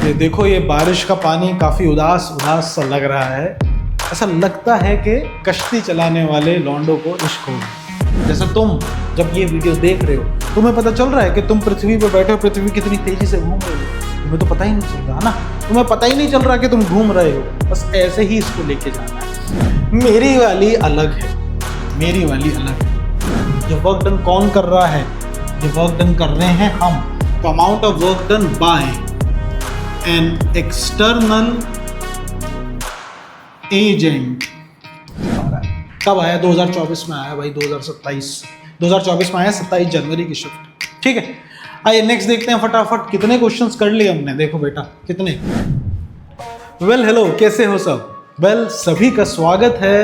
ये देखो, ये बारिश का पानी काफी उदास उदास सा लग रहा है। ऐसा लगता है कि कश्ती चलाने वाले लौंडों को इश्क हो गया। जैसे तुम जब ये वीडियो देख रहे हो, तुम्हें पता चल रहा है कि तुम पृथ्वी पर बैठे हो, पृथ्वी कितनी तेजी से घूम रही हो। तुम्हें तो पता ही नहीं चल रहा ना, तुम्हें पता ही नहीं चल रहा कि तुम घूम रहे हो। बस ऐसे ही इसको लेके जाना है। मेरी वाली अलग है, मेरी वाली अलग है। जो वर्क डन कौन कर रहा है? जो वर्क डन कर रहे हैं हम। तो amount of work done by an external agent कब आया? 2024 में आया भाई। 2024 में आया, 27 जनवरी की शिफ्ट। ठीक है, आइए नेक्स्ट देखते हैं फटाफट। कितने क्वेश्चंस कर लिए हमने, देखो बेटा कितने। वेल हेलो, कैसे हो सब? वेल सभी का स्वागत है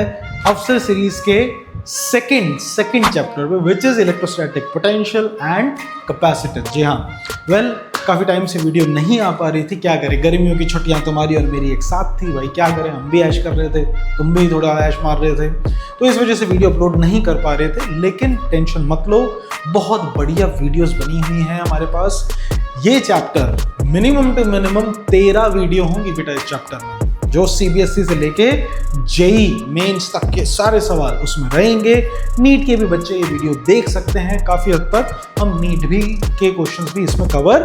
अफसर सीरीज के सेकंड चैप्टर में, which is electrostatic potential and capacitance. जी हाँ, वेल काफ़ी टाइम से वीडियो नहीं आ पा रही थी। क्या करें, गर्मियों की छुट्टियां तुम्हारी और मेरी एक साथ थी भाई। क्या करें, हम भी ऐश कर रहे थे, तुम भी थोड़ा ऐश मार रहे थे, तो इस वजह से वीडियो अपलोड नहीं कर पा रहे थे। लेकिन टेंशन मत लो, बहुत बढ़िया वीडियोस बनी हुई हैं हमारे पास। ये chapter minimum to minimum 13 video होंगी बेटा इस चैप्टर में, जो सीबीएसई से लेके जेई मेंस तक के सारे सवाल उसमें रहेंगे। नीट के भी बच्चे ये वीडियो देख सकते हैं। काफ़ी हद तक हम नीट भी के क्वेश्चंस भी इसमें कवर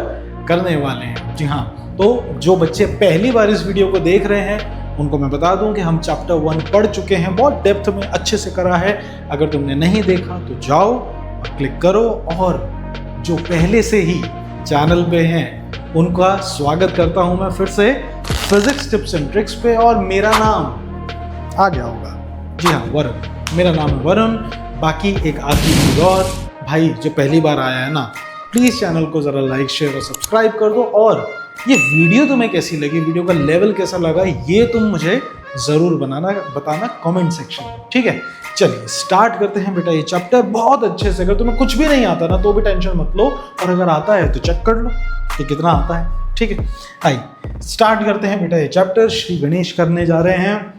करने वाले हैं। जी हाँ, तो जो बच्चे पहली बार इस वीडियो को देख रहे हैं उनको मैं बता दूं कि हम चैप्टर 1 पढ़ चुके हैं, बहुत डेप्थ में अच्छे से करा है। अगर तुमने नहीं देखा तो जाओ और क्लिक करो, और जो पहले से ही चैनल पे हैं उनका स्वागत करता हूं मैं फिर से फिजिक्स टिप्स एंड ट्रिक्स पे। और मेरा नाम आ गया होगा, जी हाँ वरुण, मेरा नाम है वरुण। बाकी एक आखिरी चीज और, भाई जो पहली बार आया है ना, प्लीज़ चैनल को ज़रा लाइक शेयर और सब्सक्राइब कर दो। और ये वीडियो तुम्हें कैसी लगी, वीडियो का लेवल कैसा लगा, ये तुम मुझे ज़रूर बताना कमेंट सेक्शन में। ठीक है, चलिए स्टार्ट करते हैं बेटा ये चैप्टर बहुत अच्छे से। अगर तुम्हें कुछ भी नहीं आता ना तो भी टेंशन मत लो, और अगर आता है तो चेक कर लो कि कितना आता है। ठीक है, आइए स्टार्ट करते हैं बेटा ये चैप्टर। श्री गणेश करने जा रहे हैं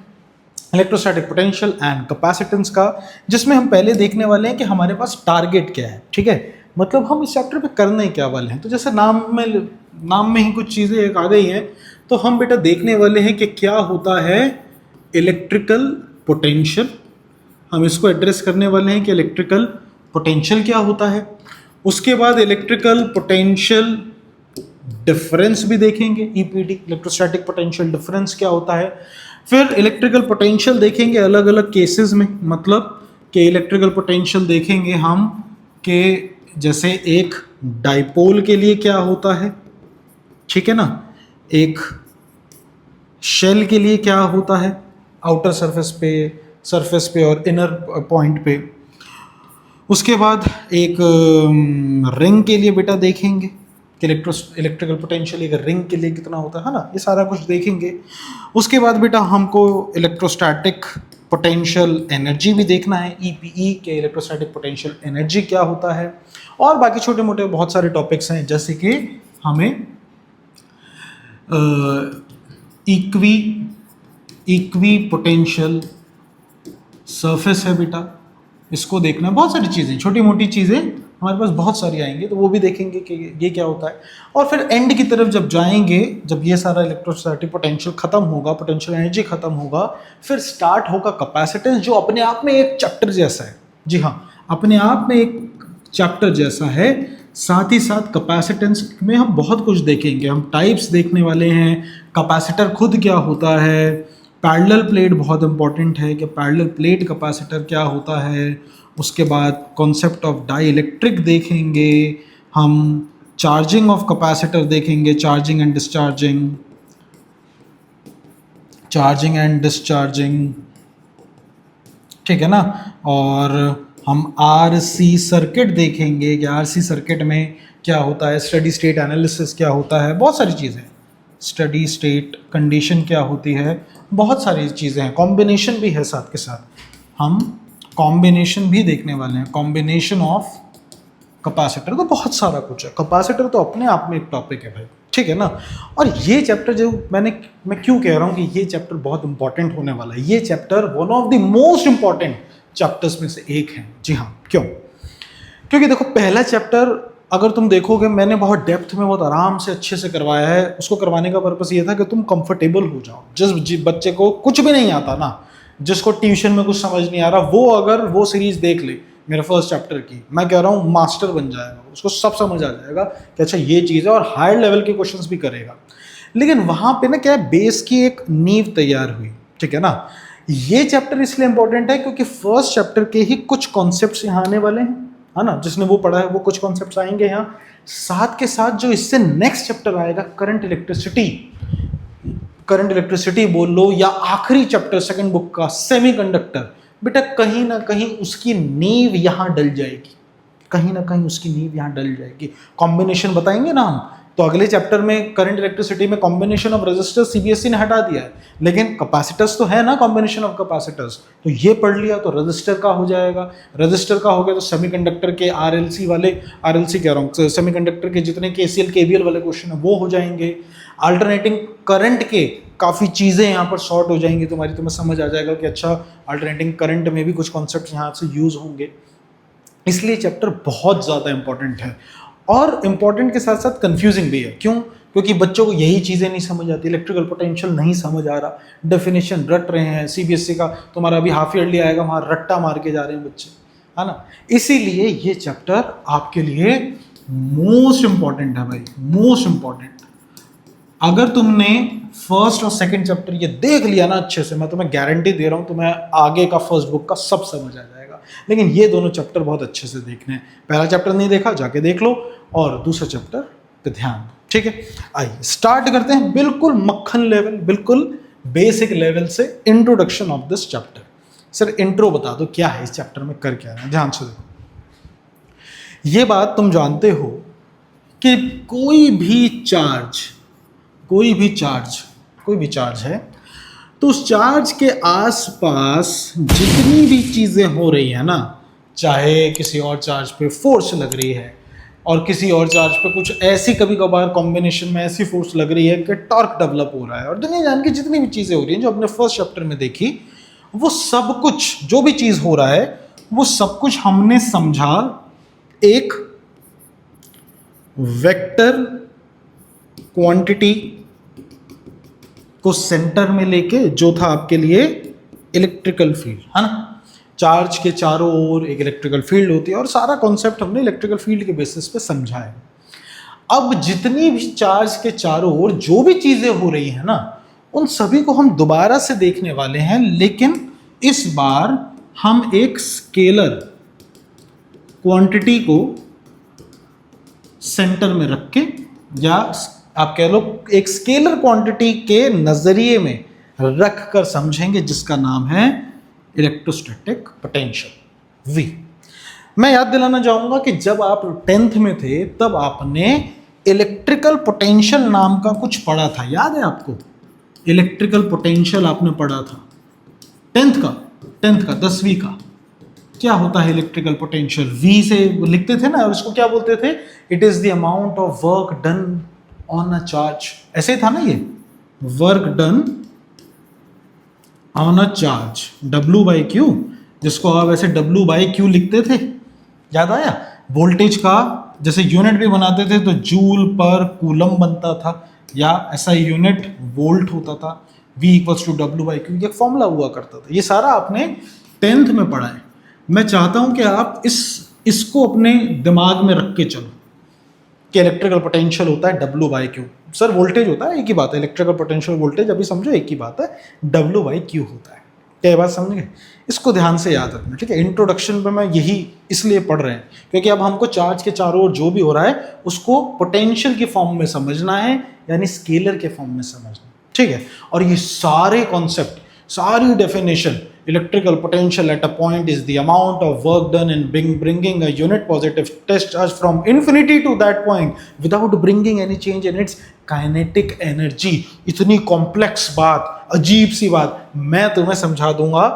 इलेक्ट्रोस्टैटिक पोटेंशियल एंड कैपेसिटेंस का, जिसमें हम पहले देखने वाले हैं कि हमारे पास टारगेट क्या है। ठीक है, मतलब हम इस चैप्टर पे करने क्या वाले हैं। तो जैसे नाम में ही कुछ चीज़ें एक आ गई हैं, तो हम बेटा देखने वाले हैं कि क्या होता है इलेक्ट्रिकल पोटेंशियल। हम इसको एड्रेस करने वाले हैं कि इलेक्ट्रिकल पोटेंशियल क्या होता है। उसके बाद इलेक्ट्रिकल पोटेंशियल डिफरेंस भी देखेंगे, ईपीडी इलेक्ट्रोस्टैटिक पोटेंशियल डिफरेंस क्या होता है। फिर इलेक्ट्रिकल पोटेंशियल देखेंगे अलग अलग केसेस में, मतलब कि इलेक्ट्रिकल पोटेंशियल देखेंगे हम कि जैसे एक डाइपोल के लिए क्या होता है, ठीक है ना, एक शेल के लिए क्या होता है आउटर सरफेस पे और इनर पॉइंट पे। उसके बाद एक रिंग के लिए बेटा देखेंगे कि इलेक्ट्रिकल पोटेंशियल एक रिंग के लिए कितना होता है ना, ये सारा कुछ देखेंगे। उसके बाद बेटा हमको इलेक्ट्रोस्टैटिक पोटेंशियल एनर्जी भी देखना है, ईपीई के इलेक्ट्रोस्टैटिक पोटेंशियल एनर्जी क्या होता है। और बाकी छोटे मोटे बहुत सारे टॉपिक्स हैं, जैसे कि हमें इक्वी पोटेंशियल सरफेस है बेटा, इसको देखना है। बहुत सारी चीज़ें, छोटी मोटी चीज़ें हमारे पास बहुत सारी आएंगी, तो वो भी देखेंगे कि ये क्या होता है। और फिर एंड की तरफ जब जाएंगे, जब ये सारा इलेक्ट्रोस्टैटिक पोटेंशियल खत्म होगा, पोटेंशियल एनर्जी खत्म होगा, फिर स्टार्ट होगा कैपेसिटेंस, जो अपने आप में एक चैप्टर जैसा है। जी हाँ, अपने आप में एक चैप्टर जैसा है। साथ ही साथ कैपेसिटेंस में हम बहुत कुछ देखेंगे। हम टाइप्स देखने वाले हैं, कैपेसिटर खुद क्या होता है, पैरेलल प्लेट बहुत इंपॉर्टेंट है कि पैरेलल प्लेट कैपेसिटर क्या होता है। उसके बाद कॉन्सेप्ट ऑफ डाई इलेक्ट्रिक देखेंगे हम, चार्जिंग ऑफ कैपेसिटर देखेंगे, चार्जिंग एंड डिस्चार्जिंग, ठीक है ना। और हम आरसी सर्किट देखेंगे कि आरसी सर्किट में क्या होता है, स्टडी स्टेट एनालिसिस क्या होता है, बहुत सारी चीज़ें, स्टडी स्टेट कंडीशन क्या होती है, बहुत सारी चीज़ें हैं। कॉम्बिनेशन भी है साथ के साथ, हम कॉम्बिनेशन भी देखने वाले हैं, कॉम्बिनेशन ऑफ कैपेसिटर। तो बहुत सारा कुछ है, कैपेसिटर तो अपने आप में एक टॉपिक है भाई, ठीक है ना। और ये चैप्टर जो मैं क्यों कह रहा हूँ कि ये चैप्टर बहुत इंपॉर्टेंट होने वाला है। ये chapter one of the most important chapters में से एक है। जी हाँ, क्यों? क्योंकि देखो, पहला चैप्टर अगर तुम देखोगे मैंने बहुत डेप्थ में बहुत आराम से अच्छे से करवाया है। उसको करवाने का पर्पस ये था कि तुम कंफर्टेबल हो जाओ। जिस बच्चे को कुछ भी नहीं आता ना, जिसको ट्यूशन में कुछ समझ नहीं आ रहा, वो अगर वो सीरीज देख ले मेरे फर्स्ट चैप्टर की, मैं कह रहा हूँ मास्टर बन जाएगा, उसको सब समझ आ जाएगा कि अच्छा ये चीज़ है, और हायर लेवल के क्वेश्चंस भी करेगा। लेकिन वहाँ पे ना क्या है, बेस की एक नींव तैयार हुई, ठीक है ना। ये चैप्टर इसलिए इंपॉर्टेंट है क्योंकि फर्स्ट चैप्टर के ही कुछ कॉन्सेप्ट्स यहाँ आने वाले हैं, है ना। जिसने वो पढ़ा है वो कुछ कॉन्सेप्ट्स आएंगे यहाँ, साथ के साथ जो इससे नेक्स्ट चैप्टर आएगा करंट इलेक्ट्रिसिटी बोल लो, या आखिरी चैप्टर सेकंड बुक का सेमीकंडक्टर, बेटा कहीं ना कहीं उसकी नींव यहाँ डल जाएगी, कहीं ना कहीं उसकी नींव यहाँ डल जाएगी। कॉम्बिनेशन बताएंगे ना हम, तो अगले चैप्टर में करंट इलेक्ट्रिसिटी में कॉम्बिनेशन ऑफ रेजिस्टर्स सीबीएसई ने हटा दिया है, लेकिन कैपेसिटर्स तो है ना, कॉम्बिनेशन ऑफ कैपेसिटर्स, तो ये पढ़ लिया तो रेजिस्टर का हो जाएगा। रेजिस्टर का हो गया तो सेमीकंडक्टर के आरएलसी वाले, आरएलसी कह रहा हूँ, सेमीकंडक्टर के जितने केसीएल केवीएल वाले क्वेश्चन है वो हो जाएंगे। अल्टरनेटिंग करंट के काफ़ी चीज़ें यहाँ पर शॉर्ट हो जाएंगी तुम्हारी, तुम्हें समझ आ जाएगा कि अच्छा अल्टरनेटिंग करंट में भी कुछ कॉन्सेप्ट यहाँ से यूज़ होंगे। इसलिए चैप्टर बहुत ज़्यादा इंपॉर्टेंट है, और इंपॉर्टेंट के साथ साथ कंफ्यूजिंग भी है। क्यों? क्योंकि बच्चों को यही चीज़ें नहीं समझ आती, इलेक्ट्रिकल पोटेंशियल नहीं समझ आ रहा, डेफिनेशन रट रहे हैं। सीबीएसई का तुम्हारा अभी हाफ ईयरली आएगा, वहाँ रट्टा मार के जा रहे हैं बच्चे, है ना। इसीलिए ये चैप्टर आपके लिए मोस्ट इंपॉर्टेंट है भाई, मोस्ट इंपॉर्टेंट। अगर तुमने फर्स्ट और सेकंड चैप्टर ये देख लिया ना अच्छे से, मैं तुम्हें गारंटी दे रहा हूँ तुम्हें आगे का फर्स्ट बुक का सब समझ आ जाएगा। लेकिन ये दोनों चैप्टर बहुत अच्छे से देखने हैं। पहला चैप्टर नहीं देखा, जाके देख लो, और दूसरा चैप्टर पे ध्यान दो, ठीक है। आइए स्टार्ट करते हैं बिल्कुल मक्खन लेवल, बिल्कुल बेसिक लेवल से, introduction of this chapter. Sir intro बता दो क्या है इस चैप्टर में, कर क्या है। ध्यान से देखो, ये बात तुम जानते हो कि कोई भी चार्ज है, तो उस चार्ज के आसपास जितनी भी चीज़ें हो रही है ना, चाहे किसी और चार्ज पे फोर्स लग रही है, और किसी और चार्ज पे कुछ ऐसी कभी कभार कॉम्बिनेशन में ऐसी फोर्स लग रही है कि टॉर्क डेवलप हो रहा है, और दुनिया जान की जितनी भी चीज़ें हो रही हैं जो अपने फर्स्ट चैप्टर में देखी, वो सब कुछ जो भी चीज़ हो रहा है वो सब कुछ हमने समझा एक वेक्टर क्वांटिटी को सेंटर में लेके, जो था आपके लिए इलेक्ट्रिकल फील्ड, है ना। चार्ज के चारों ओर एक इलेक्ट्रिकल फील्ड होती है, और सारा कॉन्सेप्ट हमने इलेक्ट्रिकल फील्ड के बेसिस पे समझा है। अब जितनी भी चार्ज के चारों ओर जो भी चीजें हो रही है ना, उन सभी को हम दोबारा से देखने वाले हैं, लेकिन इस बार हम एक स्केलर क्वांटिटी को सेंटर में रख के, या आप कह लो एक स्केलर क्वांटिटी के नजरिए में रख कर समझेंगे, जिसका नाम है इलेक्ट्रोस्टैटिक पोटेंशियल, वी। मैं याद दिलाना चाहूंगा कि जब आप 10th में थे तब आपने इलेक्ट्रिकल पोटेंशियल नाम का कुछ पढ़ा था, याद है आपको? इलेक्ट्रिकल पोटेंशियल आपने पढ़ा था 10th का 10वीं का। क्या होता है इलेक्ट्रिकल पोटेंशियल? वी से लिखते थे ना, उसको क्या बोलते थे? It is the amount of work done on a charge, ऐसे था ना ये, work done on a charge, W/Q, जिसको आप ऐसे W/Q लिखते थे, याद आया? वोल्टेज का जैसे यूनिट भी बनाते थे तो जूल पर कूलम बनता था, या ऐसा यूनिट वोल्ट होता था, V = W/Q, ये फॉर्मूला हुआ करता था। ये सारा आपने 10th में पढ़ा है। मैं चाहता हूं कि आप इसको अपने दिमाग में रख के चलो कि इलेक्ट्रिकल पोटेंशियल होता है W/Q। सर वोल्टेज होता है, एक ही बात है, इलेक्ट्रिकल पोटेंशियल वोल्टेज, अभी समझो एक ही बात है, W/Q होता है। क्या ये बात समझ गए? इसको ध्यान से याद रखना, ठीक है। इंट्रोडक्शन पे मैं यही इसलिए पढ़ रहे हैं क्योंकि अब हमको चार्ज के चारों ओर जो भी हो रहा है उसको पोटेंशियल की फॉर्म में समझना है, यानी स्केलर के फॉर्म में समझना, ठीक है। और ये सारे कॉन्सेप्ट, सारी definition, electrical potential at a point is the amount of work done in bringing a unit positive test charge from infinity to that point without bringing any change in its kinetic energy। इतनी complex बात, अजीब सी बात मैं तुम्हें समझा दूंगा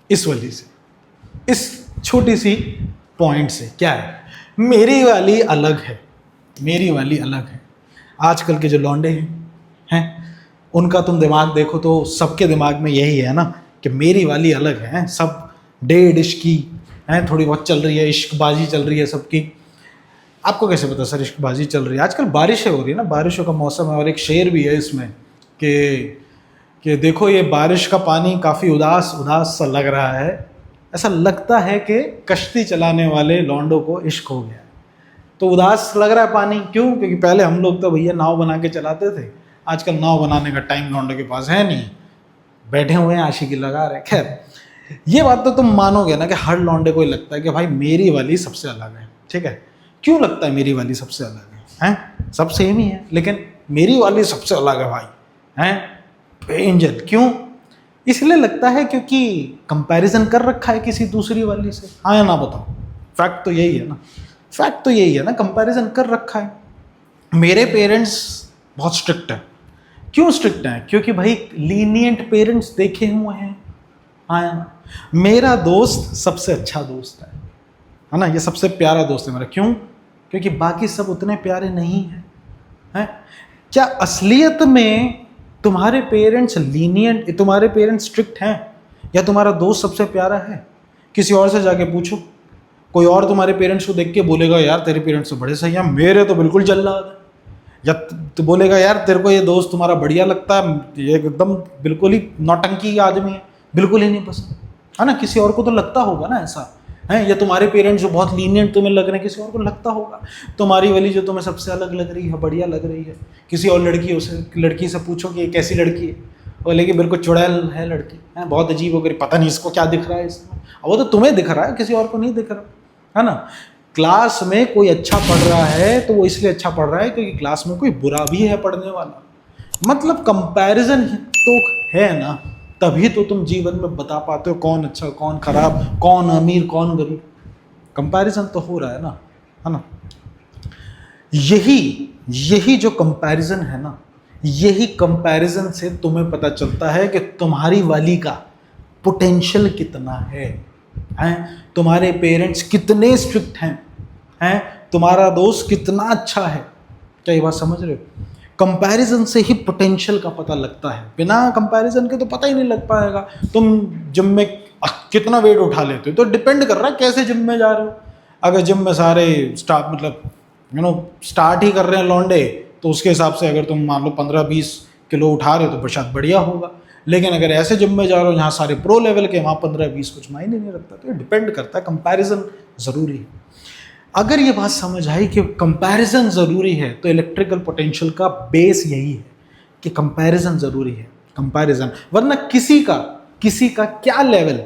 इस वजह से, इस छोटी सी पॉइंट से। क्या है? मेरी वाली अलग है। आजकल के जो लौंडे हैं उनका तुम दिमाग देखो तो सबके दिमाग में यही है ना कि मेरी वाली अलग है, सब डेढ़ इश्क की है, थोड़ी बहुत चल रही है, इश्कबाजी चल रही है सबकी। आपको कैसे पता सर इश्कबाजी चल रही है? आजकल बारिशें हो रही है ना, बारिशों का मौसम है, और एक शेर भी है इसमें कि देखो ये बारिश का पानी काफ़ी उदास उदास सा लग रहा है, ऐसा लगता है कि कश्ती चलाने वाले लौंडों को इश्क हो गया। तो उदास लग रहा है पानी, क्यों? क्योंकि पहले हम लोग तो भैया नाव बना के चलाते थे, आजकल नाव बनाने का टाइम लौंडों के पास है नहीं, बैठे हुए हैं आशिकी लगा रहे। खैर, ये बात तो तुम मानोगे ना कि हर लौंडे को ही लगता है कि भाई मेरी वाली सबसे अलग है। ठीक है, क्यों लगता है मेरी वाली सबसे अलग है? हैं, सब सेम ही है, लेकिन मेरी वाली सबसे अलग है भाई, हैं एंजल। क्यों? इसलिए लगता है क्योंकि कंपैरिजन कर रखा है किसी दूसरी वाली से। हाँ या ना बताओ? फैक्ट तो यही है ना, फैक्ट तो यही है ना, कंपैरिजन कर रखा है। मेरे पेरेंट्स बहुत स्ट्रिक्ट हैं। क्यों स्ट्रिक्ट हैं? क्योंकि भाई लीनियंट पेरेंट्स देखे हुए हैं। हाँ या ना? मेरा दोस्त सबसे अच्छा दोस्त है ना, ये सबसे प्यारा दोस्त है मेरा। क्यों? क्योंकि बाकी सब उतने प्यारे नहीं हैं। क्या असलियत में तुम्हारे पेरेंट्स लीनियंट, तुम्हारे पेरेंट्स स्ट्रिक्ट हैं, या तुम्हारा दोस्त सबसे प्यारा है? किसी और से जाके पूछो, कोई और तुम्हारे पेरेंट्स को देख के बोलेगा यार तेरे पेरेंट्स तो बड़े सही हैं, मेरे तो बिल्कुल जल्लाद है। या तो बोलेगा यार तेरे को ये दोस्त तुम्हारा बढ़िया लगता है, ये एकदम बिल्कुल ही नौटंकी आदमी है, बिल्कुल ही नहीं पसंद, है ना? किसी और को तो लगता होगा ना ऐसा है। या तुम्हारे पेरेंट्स जो बहुत लीनियंट तुम्हें लग रहे हैं, किसी और को लगता होगा तुम्हारी वाली जो तुम्हें सबसे अलग लग रही है, बढ़िया लग रही है, किसी और लड़की से पूछो कि ये कैसी लड़की है, बोले कि बिल्कुल चुड़ैल है लड़की, है बहुत अजीब हो गई, पता नहीं इसको क्या दिख रहा है इसमें। वो तो तुम्हें दिख रहा है, किसी और को नहीं दिख रहा, है ना? क्लास में कोई अच्छा पढ़ रहा है तो वो इसलिए अच्छा पढ़ रहा है क्योंकि क्लास में कोई बुरा भी है पढ़ने वाला। मतलब कंपैरिजन तो है ना, तभी तो तुम जीवन में बता पाते हो कौन अच्छा कौन खराब, कौन अमीर कौन गरीब। कंपैरिजन तो हो रहा है ना? यही जो कंपैरिजन है ना, यही कंपैरिजन से तुम्हें पता चलता है कि तुम्हारी वाली का पोटेंशियल कितना है, तुम्हारे पेरेंट्स कितने स्ट्रिक्ट हैं, तुम्हारा दोस्त कितना अच्छा है। क्या ये बात समझ रहे हो? कंपैरिजन से ही पोटेंशियल का पता लगता है, बिना कंपैरिजन के तो पता ही नहीं लग पाएगा। तुम जिम में कितना वेट उठा लेते हो तो डिपेंड कर रहा है कैसे जिम में जा रहे हो। अगर जिम में सारे स्टार्ट ही कर रहे हैं लौंडे, तो उसके हिसाब से अगर तुम मान लो 15-20 किलो उठा रहे हो तो शायद बढ़िया होगा। लेकिन अगर ऐसे जिम में जा रहे हो जहाँ सारे प्रो लेवल के, वहाँ 15-20 कुछ मायने नहीं रखता। तो ये डिपेंड करता है, कंपैरिजन ज़रूरी है। अगर ये बात समझ आई कि कंपैरिजन ज़रूरी है, तो इलेक्ट्रिकल पोटेंशियल का बेस यही है कि कंपैरिजन ज़रूरी है। कंपैरिजन, वरना किसी का क्या लेवल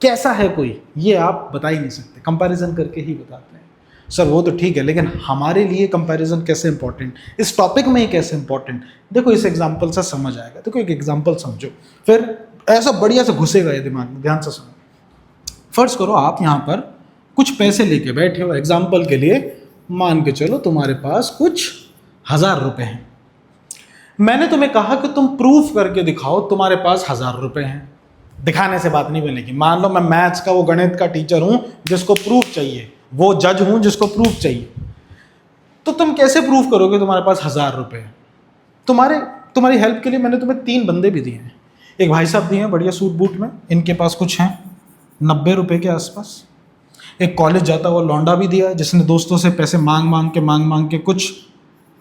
कैसा है कोई, ये आप बता ही नहीं सकते, कंपैरिजन करके ही बताते हैं। सर वो तो ठीक है, लेकिन हमारे लिए कंपैरिजन कैसे इंपॉर्टेंट, इस टॉपिक में ही कैसे इंपॉर्टेंट, देखो इस एग्जांपल से समझ आएगा। देखो एक एग्जांपल समझो, फिर ऐसा बढ़िया से घुसेगा ये दिमाग में, ध्यान से सुनो। फर्ज करो आप यहाँ पर कुछ पैसे लेके बैठे हो, एग्जाम्पल के लिए मान के चलो तुम्हारे पास कुछ 1000 रुपए हैं। मैंने तुम्हें कहा कि तुम प्रूफ करके दिखाओ तुम्हारे पास 1000 रुपए हैं। दिखाने से बात नहीं बनेगी। मान लो मैं मैथ्स का वो गणित का टीचर हूं जिसको प्रूफ चाहिए, वो जज हूं जिसको प्रूफ चाहिए, तो तुम कैसे प्रूफ करोगे तुम्हारे पास 1000 रुपए हैं? तुम्हारी हेल्प के लिए मैंने तुम्हें 3 बंदे भी दिए हैं। एक भाई साहब दिए हैं बढ़िया सूट बूट में, इनके पास कुछ हैं 90 रुपए के आसपास। एक कॉलेज जाता हुआ लौंडा भी दिया है जिसने दोस्तों से पैसे मांग मांग के कुछ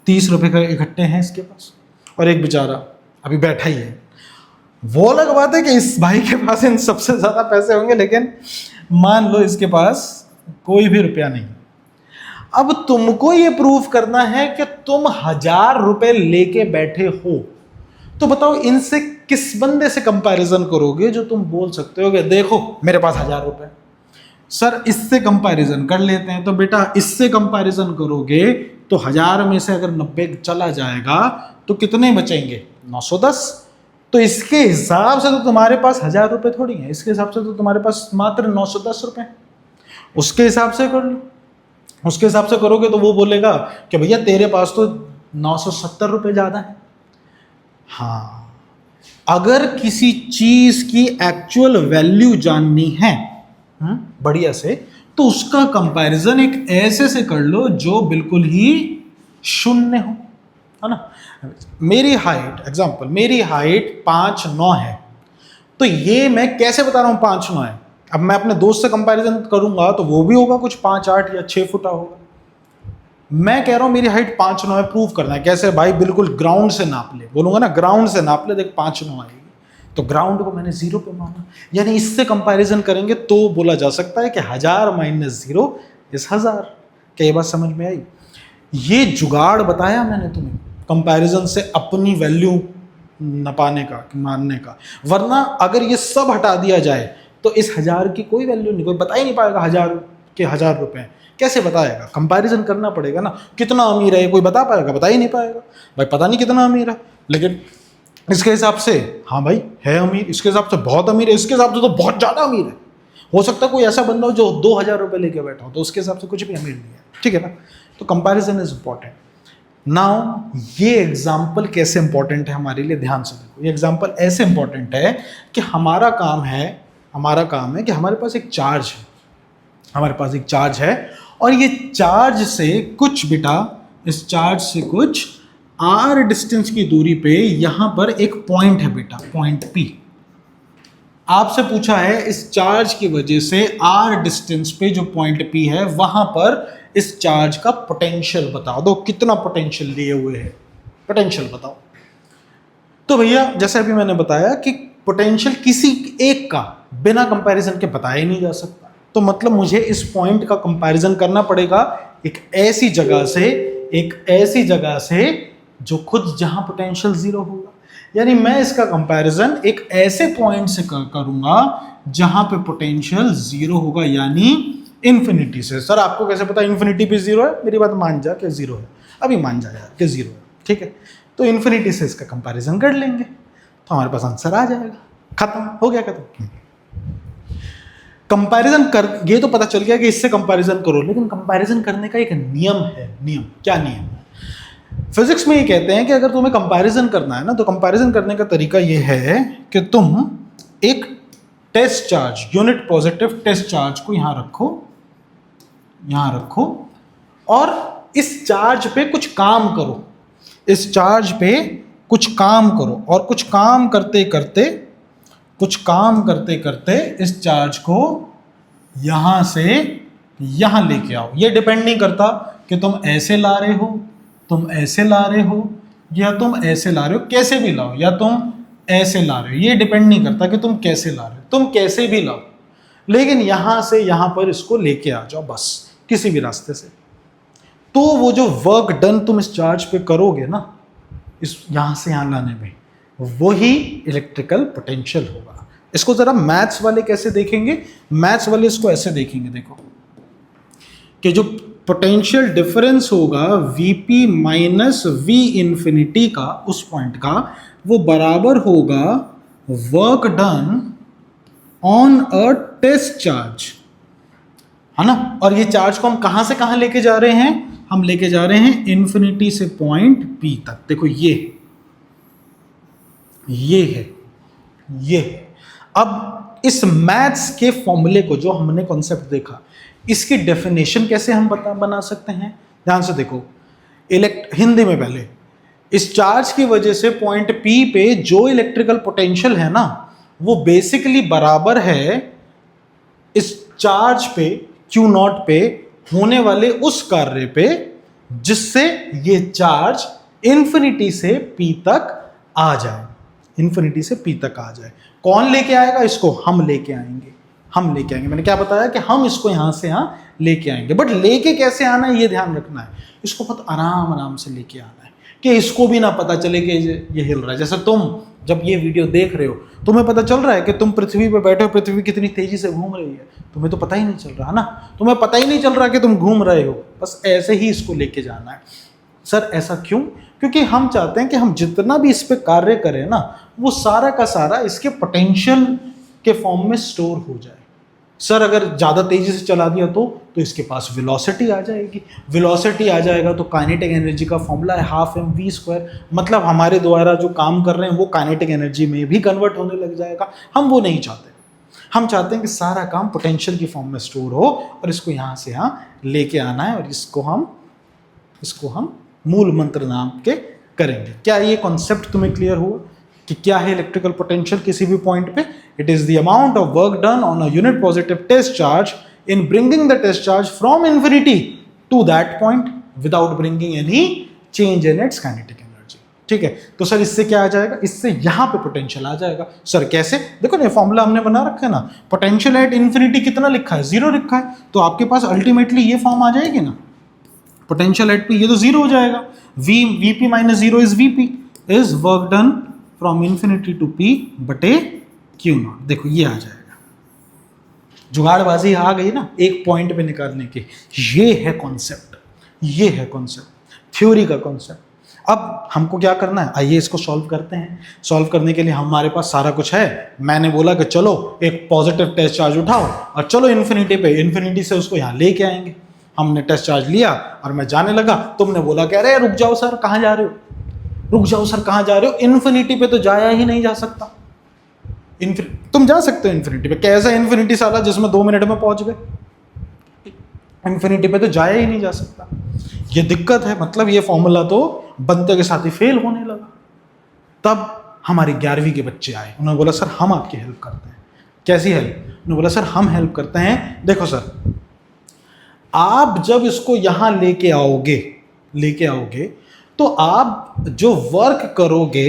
30 रुपए का इकट्ठे हैं इसके पास। और एक बेचारा अभी बैठा ही है। वो अलग बात है कि इस भाई के पास इन सबसे ज़्यादा पैसे होंगे, लेकिन मान लो इसके पास कोई भी रुपया नहीं। अब तुमको ये प्रूफ करना है कि तुम 1000 रुपए लेके बैठे हो, तो बताओ इनसे किस बंदे से कंपैरिजन करोगे जो तुम बोल सकते हो कि देखो मेरे पास 1000 रुपए। सर इससे कंपैरिजन कर लेते हैं, तो बेटा इससे कंपैरिजन करोगे तो 1000 में से अगर 90 चला जाएगा तो कितने बचेंगे? 910। तो इसके हिसाब से तो तुम्हारे पास 1000 रुपए थोड़ी है, इसके हिसाब से तो तुम्हारे पास मात्र 910 रुपए। उसके हिसाब से कर लो, उसके हिसाब से करोगे तो वो बोलेगा कि भैया तेरे पास तो 970 रुपए ज्यादा है। हाँ, अगर किसी चीज की एक्चुअल वैल्यू जाननी है बढ़िया से, तो उसका कंपैरिजन एक ऐसे से कर लो जो बिल्कुल ही शून्य हो, है ना? मेरी हाइट, एग्जांपल, मेरी हाइट 5'9" है, तो ये मैं कैसे बता रहा हूं 5'9" है? अब मैं अपने दोस्त से कंपैरिजन करूंगा तो वो भी होगा कुछ 5'8" या 6 फुटा होगा। मैं कह रहा हूं मेरी हाइट 5'9" है, प्रूव करना है। कैसे भाई? बिल्कुल ग्राउंड से नाप ले, बोलूंगा ना ग्राउंड से नाप ले, देख 5'9" आएगी। तो ग्राउंड को मैंने 0 पे माना, यानी इससे कंपैरिजन करेंगे तो बोला जा सकता है कि 1000 - 0 इज 1000। क्या ये बात समझ में आई? ये जुगाड़ बताया मैंने तुम्हें कंपैरिजन से अपनी वैल्यू नपाने का, मानने का। वरना अगर ये सब हटा दिया जाए तो इस 1000 की कोई वैल्यू नहीं, कोई बता ही नहीं पाएगा 1000 के 1000 रुपए कैसे बताएगा? कंपैरिजन करना पड़ेगा ना। कितना अमीर है ये कोई बता पाएगा? बता ही नहीं पाएगा भाई, पता नहीं कितना अमीर है। लेकिन इसके हिसाब से हाँ भाई है अमीर, इसके हिसाब से बहुत अमीर है, इसके हिसाब से तो बहुत ज्यादा अमीर है। हो सकता है कोई ऐसा बंदा हो जो 2000 रुपए लेके बैठा हो, तो उसके हिसाब से कुछ भी अमीर नहीं है, ठीक है ना। तो कंपैरिजन इज इंपॉर्टेंट। नाउ ये एग्जाम्पल कैसे इंपॉर्टेंट है हमारे लिए, ध्यान से देखो। ये एग्जाम्पल ऐसे इंपॉर्टेंट है कि हमारा काम है कि हमारे पास एक चार्ज है, हमारे पास एक चार्ज है, और ये चार्ज से कुछ बेटा, इस चार्ज से कुछ r डिस्टेंस की दूरी पे यहां पर एक पॉइंट है बेटा, पॉइंट P। आपसे पूछा है इस चार्ज की वजह से r डिस्टेंस पे जो पॉइंट P है वहां पर इस चार्ज का पोटेंशियल बता दो, कितना पोटेंशियल लिए हुए है, पोटेंशियल बताओ। तो भैया जैसे अभी मैंने बताया कि पोटेंशियल किसी एक का बिना कंपैरिजन के बताया ही नहीं जा सकता। तो मतलब मुझे इस पॉइंट का कंपैरिजन करना पड़ेगा एक ऐसी जगह से जो खुद जहां पोटेंशियल 0 होगा। यानी मैं इसका कंपैरिजन एक ऐसे पॉइंट से करूंगा जहां पे पोटेंशियल 0 होगा, यानी इन्फिनिटी से। सर आपको कैसे पता इन्फिनिटी पे 0 है? मेरी बात मान जा कि 0 है, अभी मान जा यार कि 0 है, ठीक है। तो इन्फिनिटी से इसका कंपैरिजन कर लेंगे तो हमारे पास आंसर आ जाएगा। खत्म हो गया, खत्म। कंपैरिजन कर, ये तो पता चल गया कि इससे कंपैरिजन करो, लेकिन कंपैरिजन करने का एक नियम है। नियम क्या नियम है? फिजिक्स में ये कहते हैं कि अगर तुम्हें कंपैरिजन करना है ना, तो कंपैरिजन करने का तरीका ये है कि तुम एक test charge, unit positive test charge को यहां रखो और इस चार्ज पे कुछ काम करो, इस चार्ज पे कुछ काम करो, और कुछ काम करते करते इस चार्ज को यहां से यहां लेके आओ। ये डिपेंड नहीं करता कि तुम ऐसे ला रहे हो, तुम ऐसे ला रहे हो, या तुम ऐसे ला रहे हो, कैसे भी लाओ, या तुम ऐसे ला रहे हो, ये डिपेंड नहीं करता कि तुम कैसे ला रहे हो, तुम कैसे भी लाओ, लेकिन यहां से यहां पर इसको लेके आ जाओ, बस किसी भी रास्ते से। तो वो जो वर्क डन तुम इस चार्ज पे करोगे ना, इस यहां से यहां लाने में, वही इलेक्ट्रिकल पोटेंशियल होगा। इसको जरा मैथ्स वाले कैसे देखेंगे? मैथ्स वाले इसको ऐसे देखेंगे, देखो कि जो पोटेंशियल डिफरेंस होगा Vp माइनस V इंफिनिटी का, उस पॉइंट का, वो बराबर होगा work done on a test charge, है ना। और ये चार्ज को हम कहां से कहां लेके जा रहे हैं? हम लेके जा रहे हैं इंफिनिटी से पॉइंट P तक। देखो ये है। अब इस मैथ्स के फॉर्मूले को, जो हमने कॉन्सेप्ट देखा, इसकी डेफिनेशन कैसे हम बना सकते हैं? ध्यान से देखो, हिंदी में पहले, इस चार्ज की वजह से पॉइंट P पे जो इलेक्ट्रिकल पोटेंशियल है ना, वो बेसिकली बराबर है इस चार्ज पे Q0 पे होने वाले उस कार्य पे जिससे ये चार्ज इंफिनिटी से P तक आ जाए, इंफिनिटी से P तक आ जाए। कौन लेके आएगा इसको? हम लेके आएंगे। मैंने क्या बताया कि हम इसको यहां से यहां लेके आएंगे, बट लेके कैसे आना है ये ध्यान रखना है। इसको बहुत आराम से लेके आना है कि इसको भी ना पता चले कि ये हिल रहा है। जैसे तुम जब ये वीडियो देख रहे हो, तुम्हें पता चल रहा है कि तुम पृथ्वी पे बैठे हो, पृथ्वी कितनी तेजी से घूम रही है, तुम्हें तो पता ही नहीं चल रहा है ना, तुम्हें पता ही नहीं चल रहा कि तुम घूम रहे हो। बस ऐसे ही इसको लेके जाना है। सर ऐसा क्यों? क्योंकि हम चाहते हैं कि हम जितना भी इस पे कार्य करें ना, वो सारा का सारा इसके पोटेंशियल के फॉर्म में स्टोर हो जाए। सर अगर ज़्यादा तेजी से चला दिया तो इसके पास वेलोसिटी आ जाएगी, वेलोसिटी आ जाएगा तो काइनेटिक एनर्जी का फॉर्मूला है 12 mv², मतलब हमारे द्वारा जो काम कर रहे हैं वो काइनेटिक एनर्जी में भी कन्वर्ट होने लग जाएगा। हम वो नहीं चाहते। हम चाहते हैं कि सारा काम पोटेंशियल की फॉर्म में स्टोर हो और इसको यहाँ से यहाँ लेके आना है, और इसको हम मूल मंत्र नाम के करेंगे। क्या ये कॉन्सेप्ट तुम्हें क्लियर हुआ कि क्या है इलेक्ट्रिकल पोटेंशियल किसी भी पॉइंट पे? It is the amount of work done on a unit positive test charge in bringing the test charge from infinity to that point. Without bringing any change in its kinetic energy. ठीक है, तो sir इससे क्या आ जाएगा, इससे यहां पे potential आ जाएगा। सर कैसे, देखो ना फॉर्मूला हमने बना रखा है ना, पोटेंशियल एट इन्फिनिटी कितना लिखा है, 0 लिखा है, तो आपके पास अल्टीमेटली ये फॉर्म आ जाएगी ना, पोटेंशियल एट पी, ये तो 0 हो जाएगा। VP minus 0 is VP, is work done from infinity to P बटे क्यू नॉट। देखो ये आ जाएगा, जुगाड़बाजी आ गई ना एक पॉइंट पे निकालने की। ये है कॉन्सेप्ट, ये है कॉन्सेप्ट, थ्योरी का कॉन्सेप्ट। अब हमको क्या करना है, आइए इसको सॉल्व करते हैं। सॉल्व करने के लिए हमारे पास सारा कुछ है। मैंने बोला कि चलो एक पॉजिटिव टेस्ट चार्ज उठाओ और चलो इन्फिनिटी पे, इन्फिनिटी से उसको यहाँ लेके आएंगे। हमने टेस्ट चार्ज लिया और मैं जाने लगा, तुमने बोला कह रहे रुक जाओ सर, कहाँ जा रहे हो, रुक जाओ सर कहाँ जा रहे हो, इन्फिनिटी पे तो जाया ही नहीं जा सकता। तुम जा सकते हो इन्फिनिटी पे, कैसा इन्फिनिटी साला जिसमें 2 मिनट में पहुंच गए, इन्फिनिटी पे तो जाया ही नहीं जा सकता। ये दिक्कत है, मतलब ये फॉर्मूला तो बनते के साथ ही फेल होने लगा। तब हमारी 11वीं के बच्चे आए, उन्होंने बोला सर हम आपकी हेल्प करते हैं। कैसी हेल्प, उन्होंने बोला सर हम हेल्प करते हैं, देखो सर आप जब इसको यहां लेके आओगे तो आप जो वर्क करोगे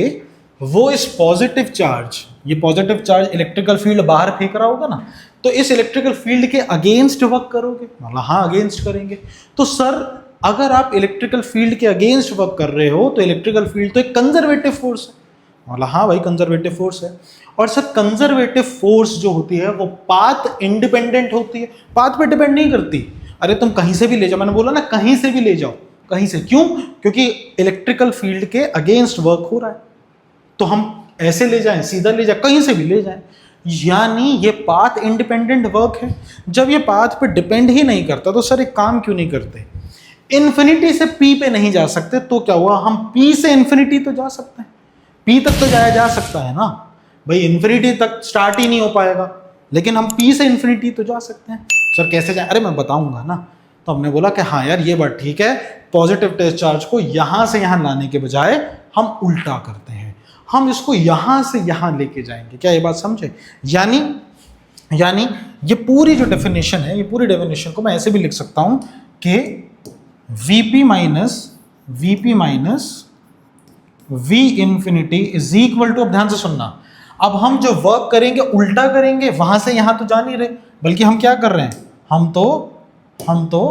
वो इस पॉजिटिव चार्ज, ये पॉजिटिव चार्ज इलेक्ट्रिकल फील्ड बाहर फेंक रहा होगा ना, तो इस इलेक्ट्रिकल फील्ड के अगेंस्ट वर्क करोगे। मतलब हाँ अगेंस्ट करेंगे। तो सर अगर आप इलेक्ट्रिकल फील्ड के अगेंस्ट वर्क कर रहे हो तो इलेक्ट्रिकल फील्ड तो एक कंजर्वेटिव फोर्स है। मतलब हाँ भाई कंजर्वेटिव फोर्स है। और सर कंजर्वेटिव फोर्स जो होती है वो पाथ इंडिपेंडेंट होती है, पाथ पे डिपेंड नहीं करती। अरे तुम कहीं से भी ले जाओ, मैंने बोला ना कहीं से भी ले जाओ, कहीं से, क्यों, क्योंकि इलेक्ट्रिकल फील्ड के अगेंस्ट वर्क हो रहा है। तो हम ऐसे ले जाएं, सीधा ले जाए, कहीं से भी ले जाएं, यानी ये पाथ इंडिपेंडेंट वर्क है। जब ये पाथ पे डिपेंड ही नहीं करता तो सर एक काम क्यों नहीं करते, इन्फिनिटी से पी पे नहीं जा सकते तो क्या हुआ, हम पी से इन्फिनिटी तो जा सकते हैं, पी तक तो जाया जा सकता है ना भाई, इन्फिनिटी तक स्टार्ट ही नहीं हो पाएगा, लेकिन हम पी से इन्फिनिटी तो जा सकते हैं। सर कैसे जाए, अरे मैं बताऊंगा ना। तो हमने बोला कि हाँ यार ये बात ठीक है, पॉजिटिव टेस्ट चार्ज को यहां से यहां लाने के बजाय हम उल्टा करते हैं, हम इसको यहां से यहां लेके जाएंगे। क्या ये बात समझे, यानी ये पूरी जो डेफिनेशन है, ये पूरी डेफिनेशन को मैं ऐसे भी लिख सकता हूं कि Vp minus V infinity is equal to, अब ध्यान से सुनना, अब हम जो वर्क करेंगे उल्टा करेंगे, वहां से यहां तो जा नहीं रहे, बल्कि हम क्या कर रहे हैं, हम तो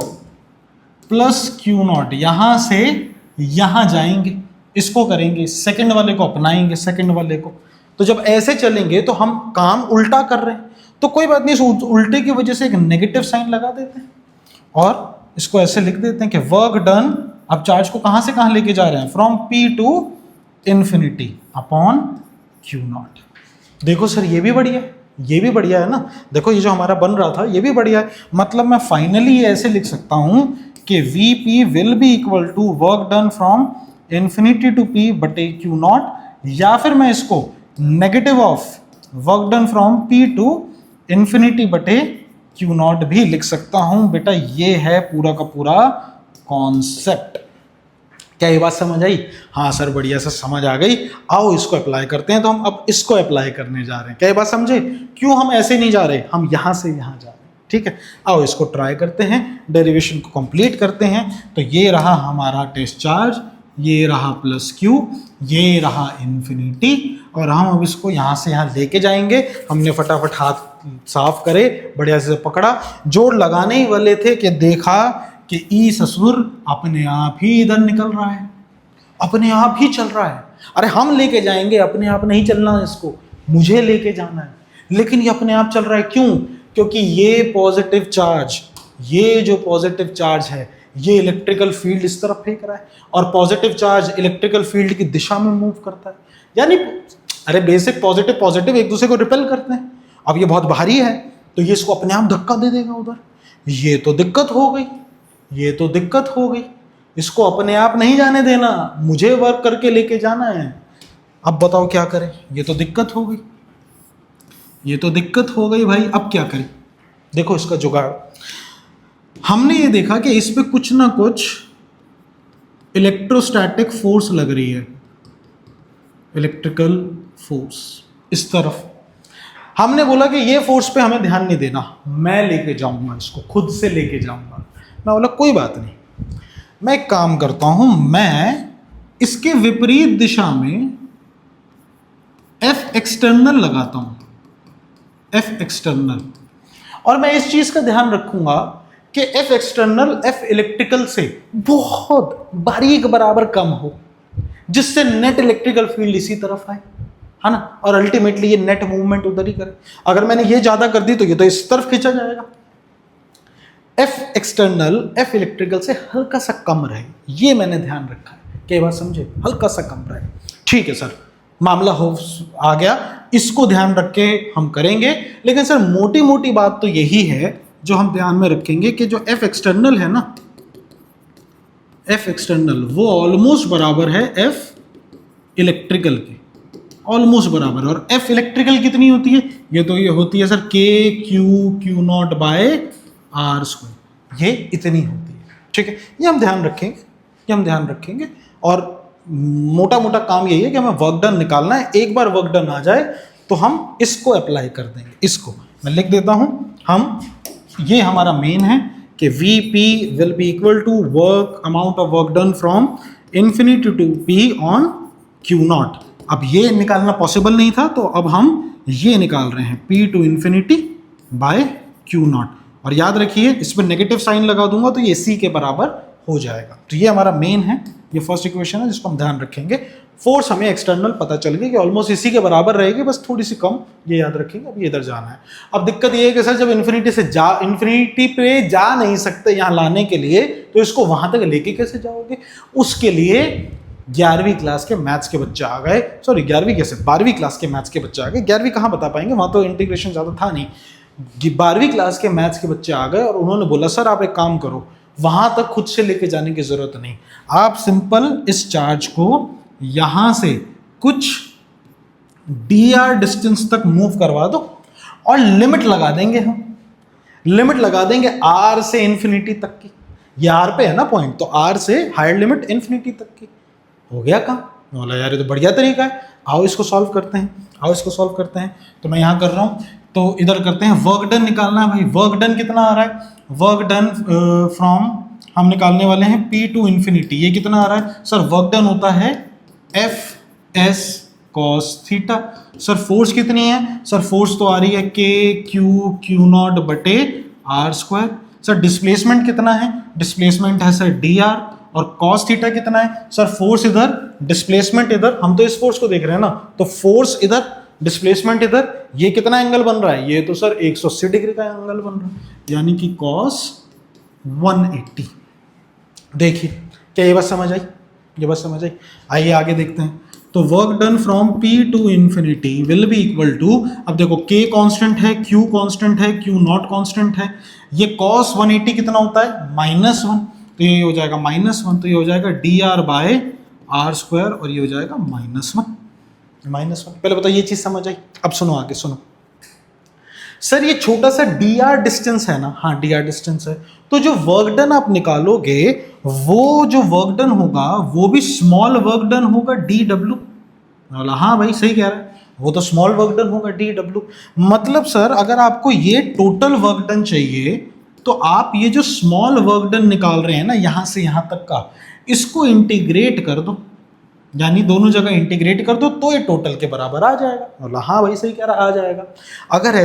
प्लस क्यू नॉट यहां से यहां जाएंगे, इसको करेंगे, सेकंड वाले को अपनाएंगे, सेकंड वाले को। तो जब ऐसे चलेंगे तो हम काम उल्टा कर रहे हैं, तो कोई बात नहीं, इस उल्टे की वजह से एक नेगेटिव साइन लगा देते हैं और इसको ऐसे लिख देते हैं कि वर्क डन, अब चार्ज को कहां से कहां लेके जा रहे हैं, from P to infinity upon Q not. देखो सर ये भी बढ़िया है, ये भी बढ़िया है ना। देखो ये जो हमारा बन रहा था ये भी बढ़िया है, मतलब मैं फाइनली ऐसे लिख सकता हूं कि Vp will be equal to work done from infinity to P बटे क्यू नॉट, या फिर मैं इसको negative of work done from P to infinity बटे क्यू नॉट भी लिख सकता हूं। बेटा ये है पूरा का पूरा कॉन्सेप्ट। क्या ये बात समझ आई, हाँ सर बढ़िया से समझ आ गई, आओ इसको अप्लाई करते हैं। तो हम अब इसको अप्लाई करने जा रहे हैं, क्या ये बात समझे, क्यों हम ऐसे नहीं जा रहे, हम यहां से यहां जा रहे हैं। ठीक है, आओ इसको ट्राई करते हैं, डेरिवेशन को कंप्लीट करते हैं। तो ये रहा हमारा टेस्ट चार्ज, ये रहा प्लस क्यू, ये रहा इन्फिनिटी, और हम अब इसको यहाँ से यहाँ लेके जाएंगे। हमने फटाफट हाथ साफ करे, बढ़िया से पकड़ा, जोड़ लगाने ही वाले थे कि देखा कि ई ससुर अपने आप ही इधर निकल रहा है, अपने आप ही चल रहा है। अरे हम लेके जाएंगे, अपने आप नहीं चलना है, इसको मुझे लेके जाना है, लेकिन ये अपने आप चल रहा है। क्यों, क्योंकि ये पॉजिटिव चार्ज, ये जो पॉजिटिव चार्ज है ये इलेक्ट्रिकल फील्ड इस तरफ फेंक रहा है, और पॉजिटिव चार्ज इलेक्ट्रिकल फील्ड की दिशा में मूव करता है। यानी अरे बेसिक पॉजिटिव पॉजिटिव एक दूसरे को रिपेल करते हैं। अब ये बहुत भारी है तो ये इसको अपने आप धक्का दे देगा उधर, ये तो दिक्कत हो गई, ये तो दिक्कत हो गई। इसको अपने आप नहीं जाने देना, मुझे वर्क करके लेके जाना है। अब बताओ क्या करें, ये तो दिक्कत हो गई, ये तो दिक्कत हो गई भाई। अब क्या करें, देखो इसका जुगाड़। हमने ये देखा कि इस पे कुछ ना कुछ इलेक्ट्रोस्टैटिक फोर्स लग रही है, इलेक्ट्रिकल फोर्स इस तरफ। हमने बोला कि ये फोर्स पे हमें ध्यान नहीं देना, मैं लेके जाऊंगा, इसको खुद से लेके जाऊंगा। मैं बोला कोई बात नहीं, मैं एक काम करता हूं, मैं इसके विपरीत दिशा में एफ एक्सटर्नल लगाता हूं, एफ एक्सटर्नल, और मैं इस चीज का ध्यान रखूंगा कि एफ एक्सटर्नल एफ इलेक्ट्रिकल से बहुत बारीक बराबर कम हो, जिससे नेट इलेक्ट्रिकल फील्ड इसी तरफ आए, है ना, और अल्टीमेटली ये नेट मूवमेंट उधर ही करे। अगर मैंने ये ज्यादा कर दी तो ये तो इस तरफ खींचा जाएगा। एफ एक्सटर्नल एफ इलेक्ट्रिकल से हल्का सा कम रहे, ये मैंने ध्यान रखा है। कई बार समझे, हल्का सा कम रहे। ठीक है सर, मामला हो आ गया, इसको ध्यान रख के हम करेंगे। लेकिन सर मोटी मोटी बात तो यही है जो हम ध्यान में रखेंगे कि जो एफ एक्सटर्नल है ना, एफ एक्सटर्नल वो ऑलमोस्ट बराबर है एफ इलेक्ट्रिकल के, ऑलमोस्ट बराबर। और एफ इलेक्ट्रिकल कितनी होती है? ये होती है sir K Q not by R square, ये इतनी होती है। ठीक है, ये हम ध्यान रखेंगे, ये हम ध्यान रखेंगे। और मोटा मोटा काम यही है कि हमें वर्क डन निकालना है। एक बार वर्क डन आ जाए तो हम इसको अप्लाई कर देंगे। इसको मैं लिख देता हूं, हम ये हमारा मेन है कि V P will be equal to work amount of work done from infinity to P on Q not. अब ये निकालना पॉसिबल नहीं था, तो अब हम ये निकाल रहे हैं P to infinity by Q not. और याद रखिए इस पर नेगेटिव साइन लगा दूंगा तो ये सी के बराबर हो जाएगा। तो ये हमारा मेन है, ये फर्स्ट इक्वेशन है जिसको हम ध्यान रखेंगे। फोर्स हमें एक्सटर्नल पता चल गई कि ऑलमोस्ट इसी के बराबर रहेगी, बस थोड़ी सी कम, ये याद रखेंगे। अब ये इधर जाना है। अब दिक्कत ये है कि सर जब इन्फिनिटी पे जा नहीं सकते यहाँ लाने के लिए, तो इसको वहां तक लेके कैसे जाओगे? उसके लिए 11वीं क्लास के मैथ्स के बच्चे आ गए, सॉरी 11वीं कैसे, 12वीं क्लास के मैथ्स के बच्चे आ गए। 11वीं कहाँ बता पाएंगे, वहां तो इंटीग्रेशन ज्यादा था नहीं। 12वीं क्लास के मैथ्स के बच्चे आ गए और उन्होंने बोला सर आप एक काम करो, वहां तक खुद से लेके जाने की जरूरत नहीं, आप सिंपल इस चार्ज को यहां से कुछ dr डिस्टेंस तक मूव करवा दो और लिमिट लगा देंगे। हम लिमिट लगा देंगे r से इन्फिनिटी तक की। ये r पे है ना पॉइंट, तो r से हायर लिमिट इन्फिनिटी तक की। हो गया काम। बोला यार ये तो बढ़िया तरीका है, आओ इसको सॉल्व करते हैं, आओ इसको सॉल्व करते हैं। तो मैं यहां कर रहा हूं, तो इधर करते हैं। वर्क डन निकालना है भाई। वर्क डन कितना आ रहा है? वर्क डन फ्रॉम हम निकालने वाले हैं p टू इन्फिनिटी। ये कितना आ रहा है सर? वर्क डन होता है F S cos theta. Sir force कितनी है? सर फोर्स तो आ रही है के क्यू नॉट बटे आर स्क्वायर। सर डिस्प्लेसमेंट कितना है? डिस्प्लेसमेंट है सर डी आर। और कॉस थीटा कितना है? सर फोर्स इधर, डिस्प्लेसमेंट इधर, हम तो इस फोर्स को देख रहे हैं ना, तो फोर्स इधर, डिस्प्लेसमेंट इधर। ये कितना एंगल बन रहा है? ये तो सर 180 डिग्री का एंगल बन रहा है, यानी कि कॉस 180। देखिए क्या ये बात समझ आई? ये बात समझ आई। आइए आगे देखते हैं। तो work done from p to infinity will be equal to, अब देखो k कांस्टेंट है, q कांस्टेंट है, q नॉट कांस्टेंट है। ये cos 180 कितना होता है? -1, तो ये हो जाएगा -1, तो ये हो जाएगा dr बाय आर स्क्वायर, और ये हो जाएगा -1। पहले बताओ ये चीज समझ आई? अब सुनो आगे सुनो। सर ये छोटा सा dr डिस्टेंस है ना, हाँ dr डिस्टेंस है, तो जो वर्क डन आप निकालोगे वो जो वर्क डन होगा वो भी स्मॉल वर्क डन होगा dw। हाँ भाई सही कह रहा है, वो तो स्मॉल वर्क डन होगा dw। मतलब सर अगर आपको ये टोटल वर्क डन चाहिए तो आप ये जो स्मॉल वर्क डन निकाल रहे हैं ना यहां से यहां तक का, इसको इंटीग्रेट कर दो, यानी दोनों जगह इंटीग्रेट कर दो तो ये टोटल के बराबर आ जाएगा। बोला हाँ भाई सही कह रहा, आ जाएगा। अगर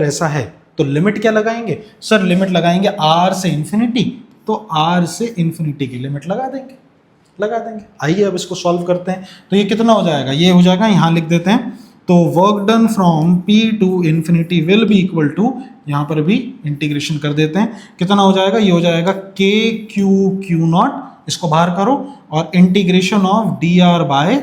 ऐसा है तो लिमिट क्या लगाएंगे? सर लिमिट लगाएंगे r से इन्फिनिटी, तो r से इन्फिनिटी की लिमिट लगा देंगे। आइए अब इसको सॉल्व करते हैं। तो ये कितना हो जाएगा? ये हो जाएगा, यहाँ लिख देते हैं। तो work done from p to infinity will be equal to, यहाँ पर भी इंटीग्रेशन कर देते हैं, कितना हो जाएगा? ये हो जाएगा k क्यू नॉट, इसको बाहर करो, और integration of D R by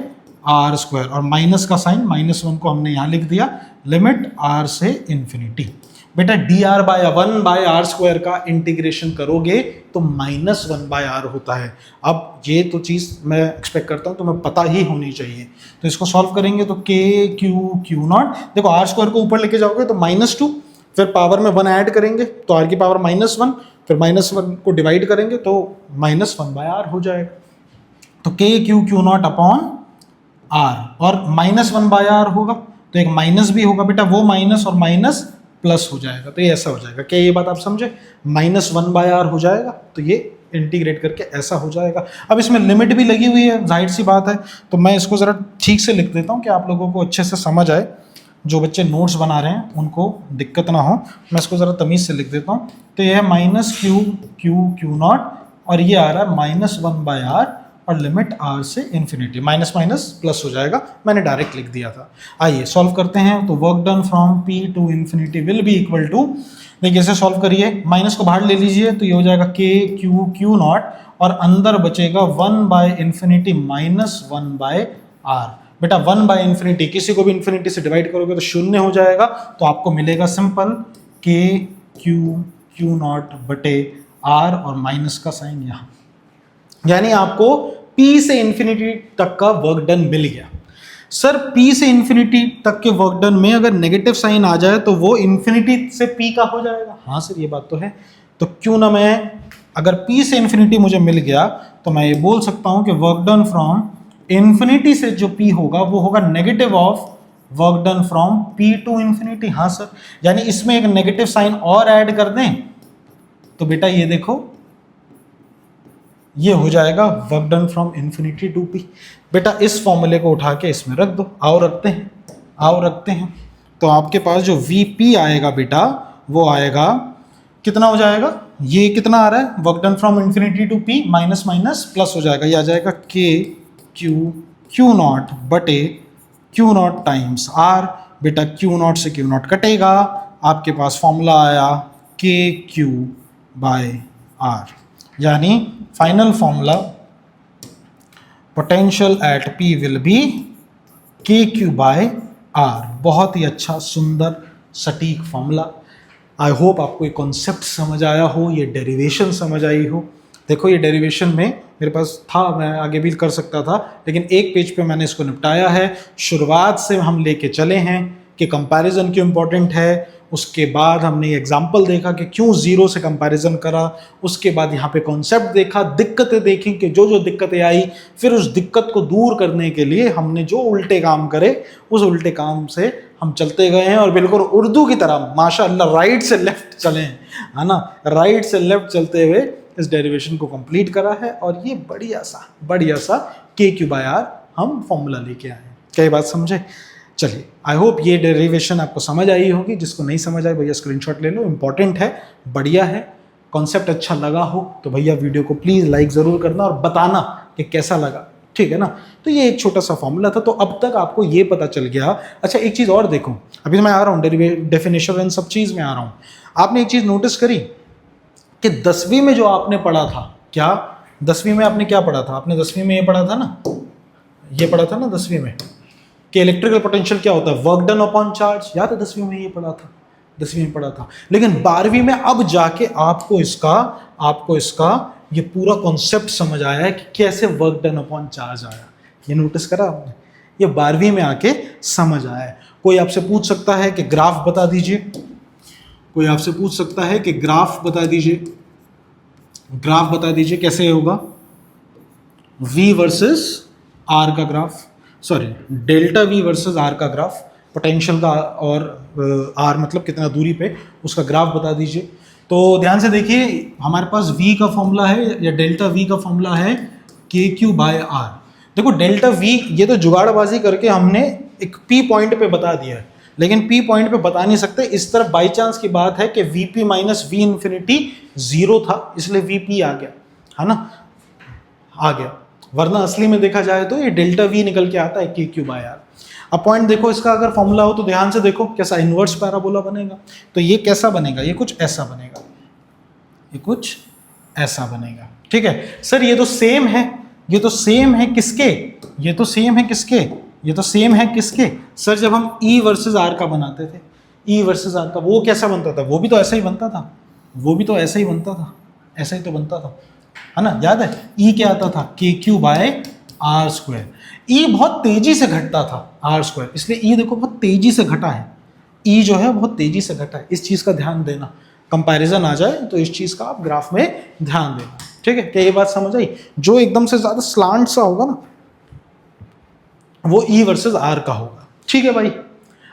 R square, और माइनस का साइन, -1 को हमने यहाँ लिख दिया, लिमिट r से इन्फिनिटी। बेटा D R by 1/r square का इंटीग्रेशन करोगे तो -1/r होता है। अब ये तो चीज़ मैं एक्सपेक्ट करता हूँ तुम्हें पता ही होनी चाहिए। तो इसको सॉल्व करेंगे तो k क्यू नॉट, देखो r स्क्वायर को ऊपर लेके जाओगे तो -2, फिर पावर में 1 ऐड करेंगे तो r की पावर -1, फिर -1 को डिवाइड करेंगे तो -1/r हो जाएगा। तो k Q not upon r, और -1/r होगा तो एक माइनस भी होगा बेटा, वो माइनस और माइनस प्लस हो जाएगा, तो ये ऐसा हो जाएगा। क्या ये बात आप समझे? -1/r हो जाएगा, तो ये इंटीग्रेट करके ऐसा हो जाएगा। अब इसमें लिमिट भी लगी हुई है, जाहिर सी बात है, तो मैं इसको ज़रा ठीक से लिख देता हूँ कि आप लोगों को अच्छे से समझ आए। जो बच्चे नोट्स बना रहे हैं उनको दिक्कत ना हो, मैं इसको ज़रा तमीज़ से लिख देता हूँ। तो ये है -q और ये आ रहा है -1/r और लिमिट r से इन्फिनिटी, माइनस माइनस प्लस हो जाएगा, मैंने डायरेक्ट लिख दिया था। आइए सॉल्व करते हैं। तो work done from p to infinity will be equal to, देखिए कैसे सॉल्व करिए, माइनस को बाहर ले लीजिए तो ये हो जाएगा k/q0 और अंदर बचेगा 1/∞ -1/r। बेटा 1/∞, किसी को भी इन्फिनिटी से डिवाइड करोगे तो शून्य हो जाएगा, तो आपको मिलेगा सिंपल k/q0 बटे r और माइनस का साइन यहाँ, यानी आपको p से इन्फिनिटी तक का वर्क डन मिल गया। सर p से इन्फिनिटी तक के वर्क डन में अगर नेगेटिव साइन आ जाए तो वो इन्फिनिटी से p का हो जाएगा। हाँ सर ये बात तो है, तो क्यों ना मैं, अगर p से इन्फिनिटी मुझे मिल गया तो मैं ये बोल सकता हूं कि वर्क डन फ्रॉम इन्फिनिटी से जो p होगा वो होगा negative of work done from p to infinity. हाँ सर, यानी इसमें एक नेगेटिव साइन और ऐड कर दें तो बेटा ये देखो ये हो जाएगा work done from infinity to p। बेटा इस फॉर्मूले को उठा के इसमें रख दो, आओ रखते हैं। तो आपके पास जो Vp आएगा बेटा वो आएगा, कितना हो जाएगा, ये कितना आ रहा है, work done from infinity to p minus minus plus हो जाएगा, ये आ जाएगा k/q0 बटे q0 टाइम्स r। बेटा q0 से q0 कटेगा, आपके पास फॉर्मूला आया kq/r, यानी final formula potential at p will be kq/r। बहुत ही अच्छा, सुंदर, सटीक फॉर्मूला। आई होप आपको ये कॉन्सेप्ट समझ आया हो, ये डेरिवेशन समझ आई हो। देखो ये डेरिवेशन में मेरे पास था, मैं आगे भी कर सकता था, लेकिन एक पेज पे मैंने इसको निपटाया है। शुरुआत से हम लेके चले हैं कि कंपैरिजन क्यों इंपॉर्टेंट है, उसके बाद हमने एग्जाम्पल देखा कि क्यों जीरो से कंपैरिजन करा, उसके बाद यहाँ पे कॉन्सेप्ट देखा, दिक्कतें देखी कि जो दिक्कतें आई, फिर उस दिक्कत को दूर करने के लिए हमने जो उल्टे काम करे उस उल्टे काम से हम चलते गए हैं और बिल्कुल उर्दू की तरह माशाअल्लाह राइट से लेफ्ट चले हैं, है ना, राइट से लेफ्ट चलते हुए इस डेरिवेशन को कंप्लीट करा है और ये बढ़िया सा kq/r हम फॉर्मूला लेके आए। क्या ये बात समझे? चलिए आई होप ये डेरिवेशन आपको समझ आई होगी। जिसको नहीं समझ आए भैया स्क्रीनशॉट ले लो, इंपॉर्टेंट है, बढ़िया है। कॉन्सेप्ट अच्छा लगा हो तो भैया वीडियो को प्लीज़ लाइक ज़रूर करना और बताना कि कैसा लगा, ठीक है ना। तो ये एक छोटा सा फॉर्मूला था, तो अब तक आपको ये पता चल गया। अच्छा एक चीज़ और देखो, अभी मैं आ रहा हूँ डेफिनेशन इन सब चीज़ में आ रहा हूँ। आपने एक चीज़ नोटिस करी कि 10वीं में जो आपने पढ़ा था, क्या 10वीं में आपने क्या पढ़ा था? आपने 10वीं में ये पढ़ा था ना, ये पढ़ा था ना 10वीं में कि इलेक्ट्रिकल पोटेंशियल क्या होता है, वर्क डन अपॉन चार्ज। याद है 10वीं में ये पढ़ा था, 10वीं में पढ़ा था। लेकिन 12वीं में अब जाके आपको इसका ये पूरा कॉन्सेप्ट समझ आया है कि कैसे वर्क डन अपॉन चार्ज आया। ये नोटिस करा आपने, ये 12वीं में आके समझ आया है। कोई आपसे पूछ सकता है कि ग्राफ बता दीजिए, कोई आपसे पूछ सकता है कि ग्राफ बता दीजिए कैसे होगा, V वर्सेस R का graph, sorry delta V versus R का ग्राफ, पोटेंशियल का, और R मतलब कितना दूरी पे, उसका ग्राफ बता दीजिए। तो ध्यान से देखिए, हमारे पास V का फॉर्मूला है या डेल्टा V का फॉर्मूला है kq/r। देखो डेल्टा V ये तो जुगाड़बाजी करके हमने एक P पॉइंट पे बता दिया है, लेकिन P पॉइंट पे बता नहीं सकते। इस तरफ बाई चांस की बात है कि Vp माइनस V इन्फिनिटी 0 था, इसलिए Vp आ गया, है ना, आ गया, वरना असली में देखा जाए तो ये डेल्टा V निकल के आता है kq/r। अब पॉइंट देखो, इसका अगर फॉर्मूला हो तो ध्यान से देखो कैसा इन्वर्स पैराबोला बनेगा। तो ये कैसा बनेगा, ये कुछ ऐसा बनेगा, ये कुछ ऐसा बनेगा, ठीक है सर। ये तो सेम है, ये तो सेम है किसके, ये तो सेम है किसके, ये तो सेम है किसके सर, जब हम E वर्सेस R का बनाते थे, E वर्सेस R का वो कैसा बनता था, वो भी तो ऐसा ही बनता था, वो भी तो ऐसा ही बनता था, ऐसा ही तो बनता था, है ना, याद है। E क्या आता था, kq/r²। E बहुत तेजी से घटता था r², इसलिए E देखो बहुत तेजी से घटा है, E जो है बहुत तेजी से घटा है। इस चीज़ का ध्यान देना, कंपैरिजन आ जाए तो इस चीज़ का आप ग्राफ में ध्यान देना, ठीक है। क्या ये बात समझ आई? जो एकदम से ज़्यादा स्लांट सा होगा ना वो E वर्सेस R का होगा, ठीक है भाई।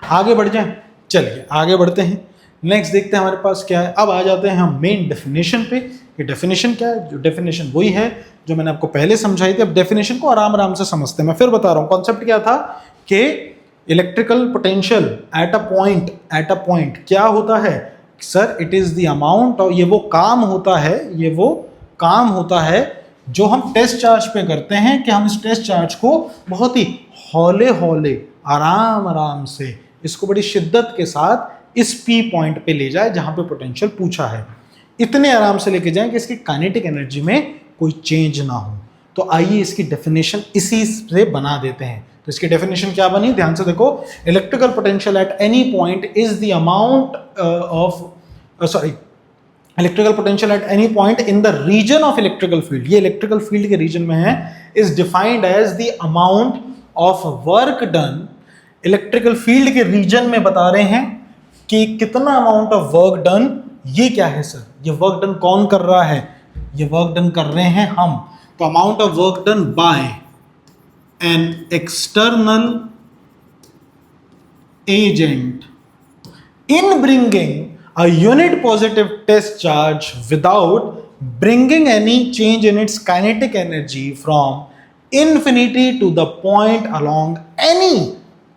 आगे बढ़ जाएं, चलिए आगे बढ़ते हैं। नेक्स्ट देखते हैं हमारे पास क्या है। अब आ जाते हैं हम मेन डेफिनेशन पे ये डेफिनेशन क्या है? जो डेफिनेशन वही है जो मैंने आपको पहले समझाई थी। अब डेफिनेशन को आराम आराम से समझते हैं। मैं फिर बता रहा हूं कॉन्सेप्ट क्या था कि electrical potential at a point क्या होता है sir? It is the amount, और ये वो काम होता है, ये वो काम होता है जो हम टेस्ट चार्ज पे करते हैं कि हम इस टेस्ट चार्ज को बहुत ही हौले हौले आराम आराम से इसको बड़ी शिद्दत के साथ इस पी पॉइंट पे ले जाए जहां पे पोटेंशियल पूछा है। इतने आराम से लेके जाएं कि इसकी काइनेटिक एनर्जी में कोई चेंज ना हो। तो आइए इसकी डेफिनेशन इसी से बना देते हैं। तो इसकी डेफिनेशन क्या बनी, ध्यान से देखो। Electrical potential at any point is the amount electrical potential at any point in the region of electrical field, ये इलेक्ट्रिकल फील्ड के रीजन में है, is defined as the amount of work done. Electrical field के region में बता रहे हैं कि कितना अमाउंट ऑफ वर्क डन। ये क्या है सर? ये वर्क डन कौन कर रहा है? ये वर्क डन कर रहे हैं हम। तो amount of work done by an external agent in bringing a unit positive test charge without bringing any change in its kinetic energy from infinity to the point along any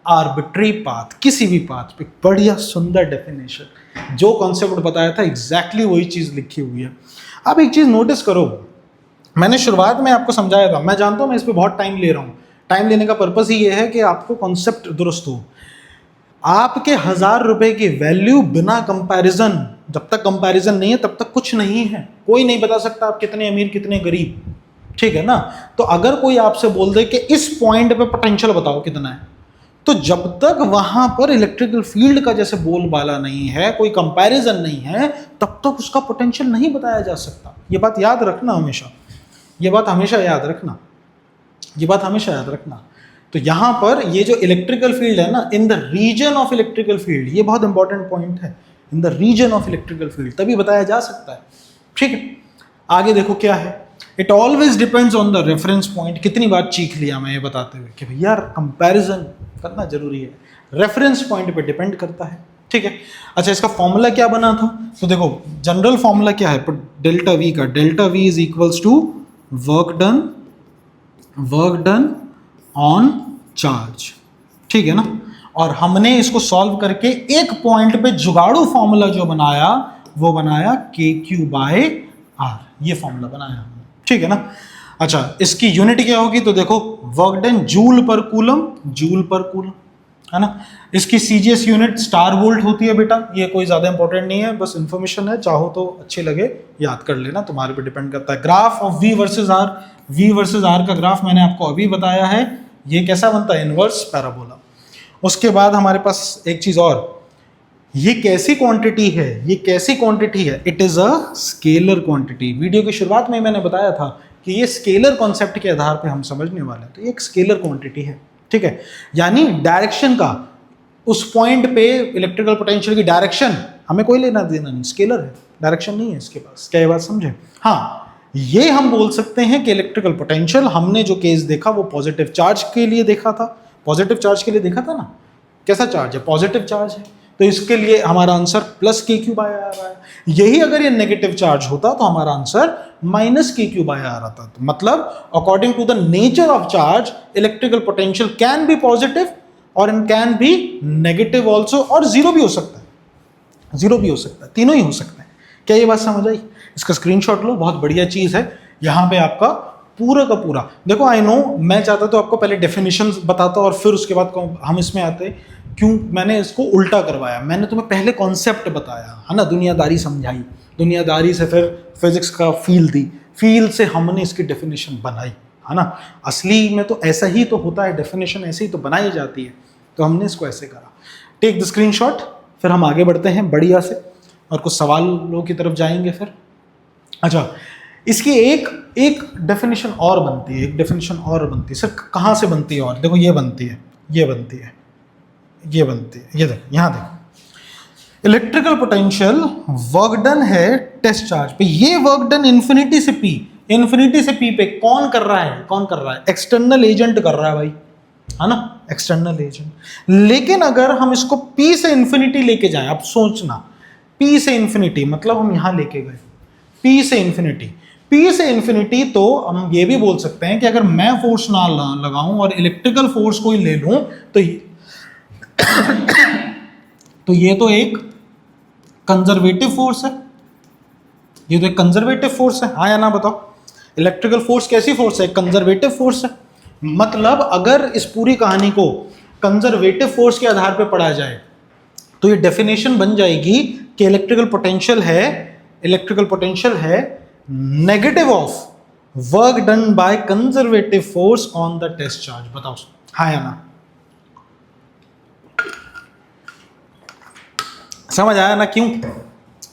arbitrary path, किसी भी path पे। बढ़िया सुंदर definition, जो concept बताया था exactly वही चीज लिखी हुई है। अब एक चीज नोटिस करो, मैंने शुरुआत में आपको समझाया था, मैं जानता हूं मैं इस पर बहुत टाइम ले रहा हूं। टाइम लेने का पर्पस ही ये है कि आपको कॉन्सेप्ट दुरुस्त हो। आपके 1000 रुपए की वैल्यू बिना कंपैरिजन, जब तक कंपैरिजन नहीं है तब तक कुछ नहीं है। कोई नहीं बता सकता आप कितने अमीर कितने गरीब, ठीक है ना। तो अगर कोई आपसे बोल दे कि इस पॉइंट पे पोटेंशियल बताओ कितना है, तो जब तक वहां पर इलेक्ट्रिकल फील्ड का जैसे बोलबाला नहीं है, कोई कंपैरिजन नहीं है, तब तक उसका पोटेंशियल नहीं बताया जा सकता। ये बात याद रखना हमेशा, ये बात हमेशा याद रखना, ये बात हमेशा याद रखना। तो यहां पर ये जो इलेक्ट्रिकल फील्ड है ना, in the region of electrical field, ये बहुत इंपॉर्टेंट पॉइंट है। In the region of electrical field तभी बताया जा सकता है, ठीक है। आगे देखो क्या है, it always depends on the reference point. कितनी बार चीख लिया मैं ये बताते हुए कि भैया कंपैरिजन करना जरूरी है, रेफरेंस पॉइंट पे डिपेंड करता है, ठीक है। अच्छा, इसका फॉर्मूला क्या बना था? तो देखो जनरल फॉर्मूला क्या है डेल्टा वी का, delta V is equals to work done on charge, ठीक है ना। और हमने इसको सॉल्व करके एक पॉइंट पे जुगाड़ू फॉर्मूला जो बनाया वो बनाया KQ बाय R, ये फॉर्मूला बनाया हमने, ठीक है ना। अच्छा, इसकी यूनिट क्या होगी? तो देखो वर्क डन जूल पर कूलम है ना। इसकी CGS यूनिट स्टार वोल्ट होती है बेटा, ये कोई ज्यादा इंपॉर्टेंट नहीं है, बस इंफॉर्मेशन है, चाहो तो अच्छे लगे याद कर लेना, तुम्हारे पे डिपेंड करता है। Graph of V versus R का ग्राफ मैंने आपको अभी बताया है, ये कैसा बनता है? Inverse parabola. उसके बाद हमारे पास एक चीज और, ये कैसी क्वांटिटी है? ये कैसी क्वांटिटी है? It is a scalar quantity. Video की शुरुआत में मैंने बताया था कि ये स्केलर कॉन्सेप्ट के आधार पे हम समझने वाले हैं। तो ये एक स्केलर क्वांटिटी है, ठीक है। यानी डायरेक्शन का, उस पॉइंट पे इलेक्ट्रिकल पोटेंशियल की डायरेक्शन हमें कोई लेना देना नहीं, स्केलर है, डायरेक्शन नहीं है इसके पास। क्या ये बात समझे? हाँ, ये हम बोल सकते हैं कि इलेक्ट्रिकल पोटेंशियल, हमने जो केस देखा वो पॉजिटिव चार्ज के लिए देखा था, पॉजिटिव चार्ज के लिए देखा था ना। कैसा चार्ज है? पॉजिटिव चार्ज है, तो इसके लिए हमारा answer plus KQ by R आया। यही अगर ये नेगेटिव चार्ज होता तो हमारा answer minus KQ by R आता। तो मतलब according to the nature of charge, electrical potential can be positive और in can be negative also, और जीरो भी हो सकता है, जीरो भी हो सकता है, तीनों ही हो सकते हैं। क्या ये बात समझ आई? इसका स्क्रीनशॉट लो, बहुत बढ़िया चीज है। यहाँ पे आपका पूरा का पूरा देखो। आई नो मैं चाहता तो आपको पहले डेफिनेशन बताता और फिर उसके बाद हम इसमें आते, क्यों मैंने इसको उल्टा करवाया। मैंने तुम्हें पहले कॉन्सेप्ट बताया है ना, दुनियादारी समझाई, दुनियादारी से फिर फिजिक्स का फील दी, फील से हमने इसकी डेफिनेशन बनाई, है ना। असली में तो ऐसा ही तो होता है, डेफिनेशन ऐसे ही तो बनाई जाती है, तो हमने इसको ऐसे करा। टेक द स्क्रीनशॉट, फिर हम आगे बढ़ते हैं बढ़िया से और कुछ सवालों की तरफ जाएंगे फिर। अच्छा, इसकी एक डेफिनेशन और बनती है, एक डेफिनेशन और बनती है। सर कहाँ से बनती है? और देखो ये बनती है, ये बनती है, ये बनती है, ये देखो, यहाँ देखो। इलेक्ट्रिकल पोटेंशियल वर्क डन है टेस्ट चार्ज पे, ये वर्क डन इन्फिनिटी से पी पे कौन कर रहा है? कौन कर रहा है? एक्सटर्नल एजेंट कर रहा है भाई, है ना, एक्सटर्नल एजेंट। लेकिन अगर हम इसको P से इन्फिनिटी लेके जाएं, अब सोचना, P से इन्फिनिटी मतलब हम यहां लेके गए, P से इन्फिनिटी, P से इन्फिनिटी, तो हम ये भी बोल सकते हैं कि अगर मैं फोर्स ना लगाऊं और इलेक्ट्रिकल फोर्स कोई ले लूं तो तो ये तो एक कंजर्वेटिव फोर्स है, ये तो एक कंजर्वेटिव फोर्स है, हाँ या ना बताओ। इलेक्ट्रिकल फोर्स कैसी फोर्स है? कंजर्वेटिव फोर्स है। मतलब अगर इस पूरी कहानी को कंजर्वेटिव फोर्स के आधार पर पढ़ा जाए तो ये डेफिनेशन बन जाएगी कि इलेक्ट्रिकल पोटेंशियल है negative of work done by conservative force on the test charge. बताओ हाँ या ना? समझ आया ना क्यों?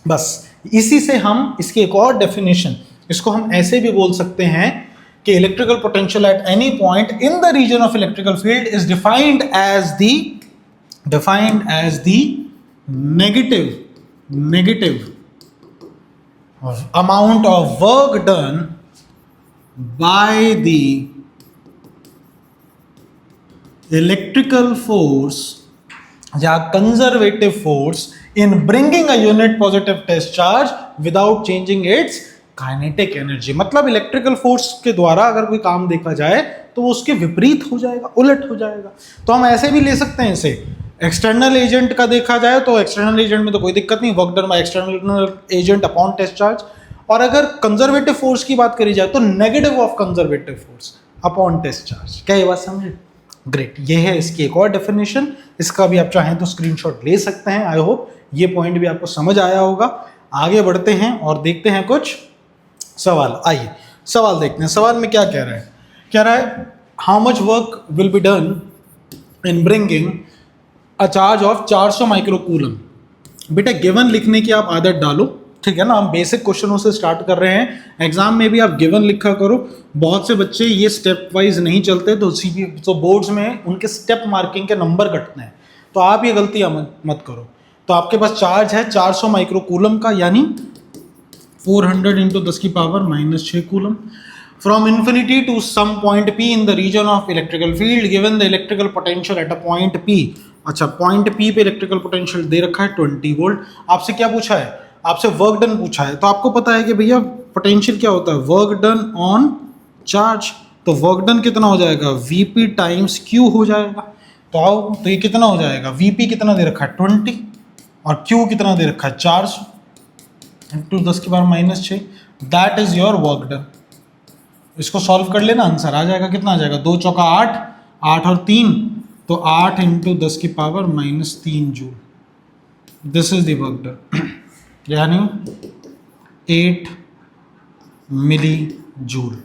बस इसी से हम इसकी एक और डेफिनेशन, इसको हम ऐसे भी बोल सकते हैं कि electrical potential at any point in the region of electrical field is defined as the negative amount of work done by the electrical force या conservative force in bringing a unit positive test charge without changing its kinetic energy। मतलब electrical force के द्वारा अगर कोई काम देखा जाए तो वो उसके विपरीत हो जाएगा, उलट हो जाएगा। तो हम ऐसे भी ले सकते हैं इसे, एक्सटर्नल एजेंट का देखा जाए तो एक्सटर्नल एजेंट में तो कोई दिक्कत नहीं, work done by external agent upon test charge. और अगर कंजर्वेटिव फोर्स की बात करी जाए तो negative of conservative force upon test charge. क्या ये बात समझे? ग्रेट, ये है इसकी एक और डेफिनेशन। इसका भी आप चाहें तो स्क्रीनशॉट ले सकते हैं। आई होप ये पॉइंट भी आपको समझ आया होगा। आगे बढ़ते हैं और देखते हैं कुछ सवाल। आइए सवाल देखते हैं। सवाल में क्या कह रहा है? How much work will be done in bringing a charge of 400 microcoulomb. बेटा गिवन लिखने की आप आदत डालो, ठीक है ना। हम बेसिक क्वेश्चनों से स्टार्ट कर रहे हैं। एग्जाम में भी आप गिवन लिखा करो। बहुत से बच्चे ये स्टेप वाइज नहीं चलते तो बोर्ड्स में उनके स्टेप मार्किंग के नंबर कटते हैं, तो आप ये गलतियां मत करो। तो आपके पास चार्ज है 400 माइक्रोकूलम का, यानी 400 इंटू 10 की power -6 coulomb, from infinity to some point P in the region of electrical field given the electrical potential at a point P। अच्छा, पॉइंट P पे इलेक्ट्रिकल पोटेंशियल दे रखा है 20 वोल्ट। आपसे क्या पूछा है? आपसे वर्क डन पूछा है। तो आपको पता है कि भैया पोटेंशियल क्या होता है? Work done on charge. तो वर्क डन कितना हो जाएगा? Vp टाइम्स Q हो जाएगा। तो आओ, तो ये कितना हो जाएगा? Vp कितना दे रखा है? 20, और Q कितना दे रखा है? 400 इंटू 10 की power -6। That is your work done. इसको सॉल्व कर लेना, आंसर आ जाएगा। कितना आ जाएगा? 2 चौका 8, 8 और 3, तो 8 इंटू 10 की power -3 joule. This is the work done, यानी 8 मिली जूल।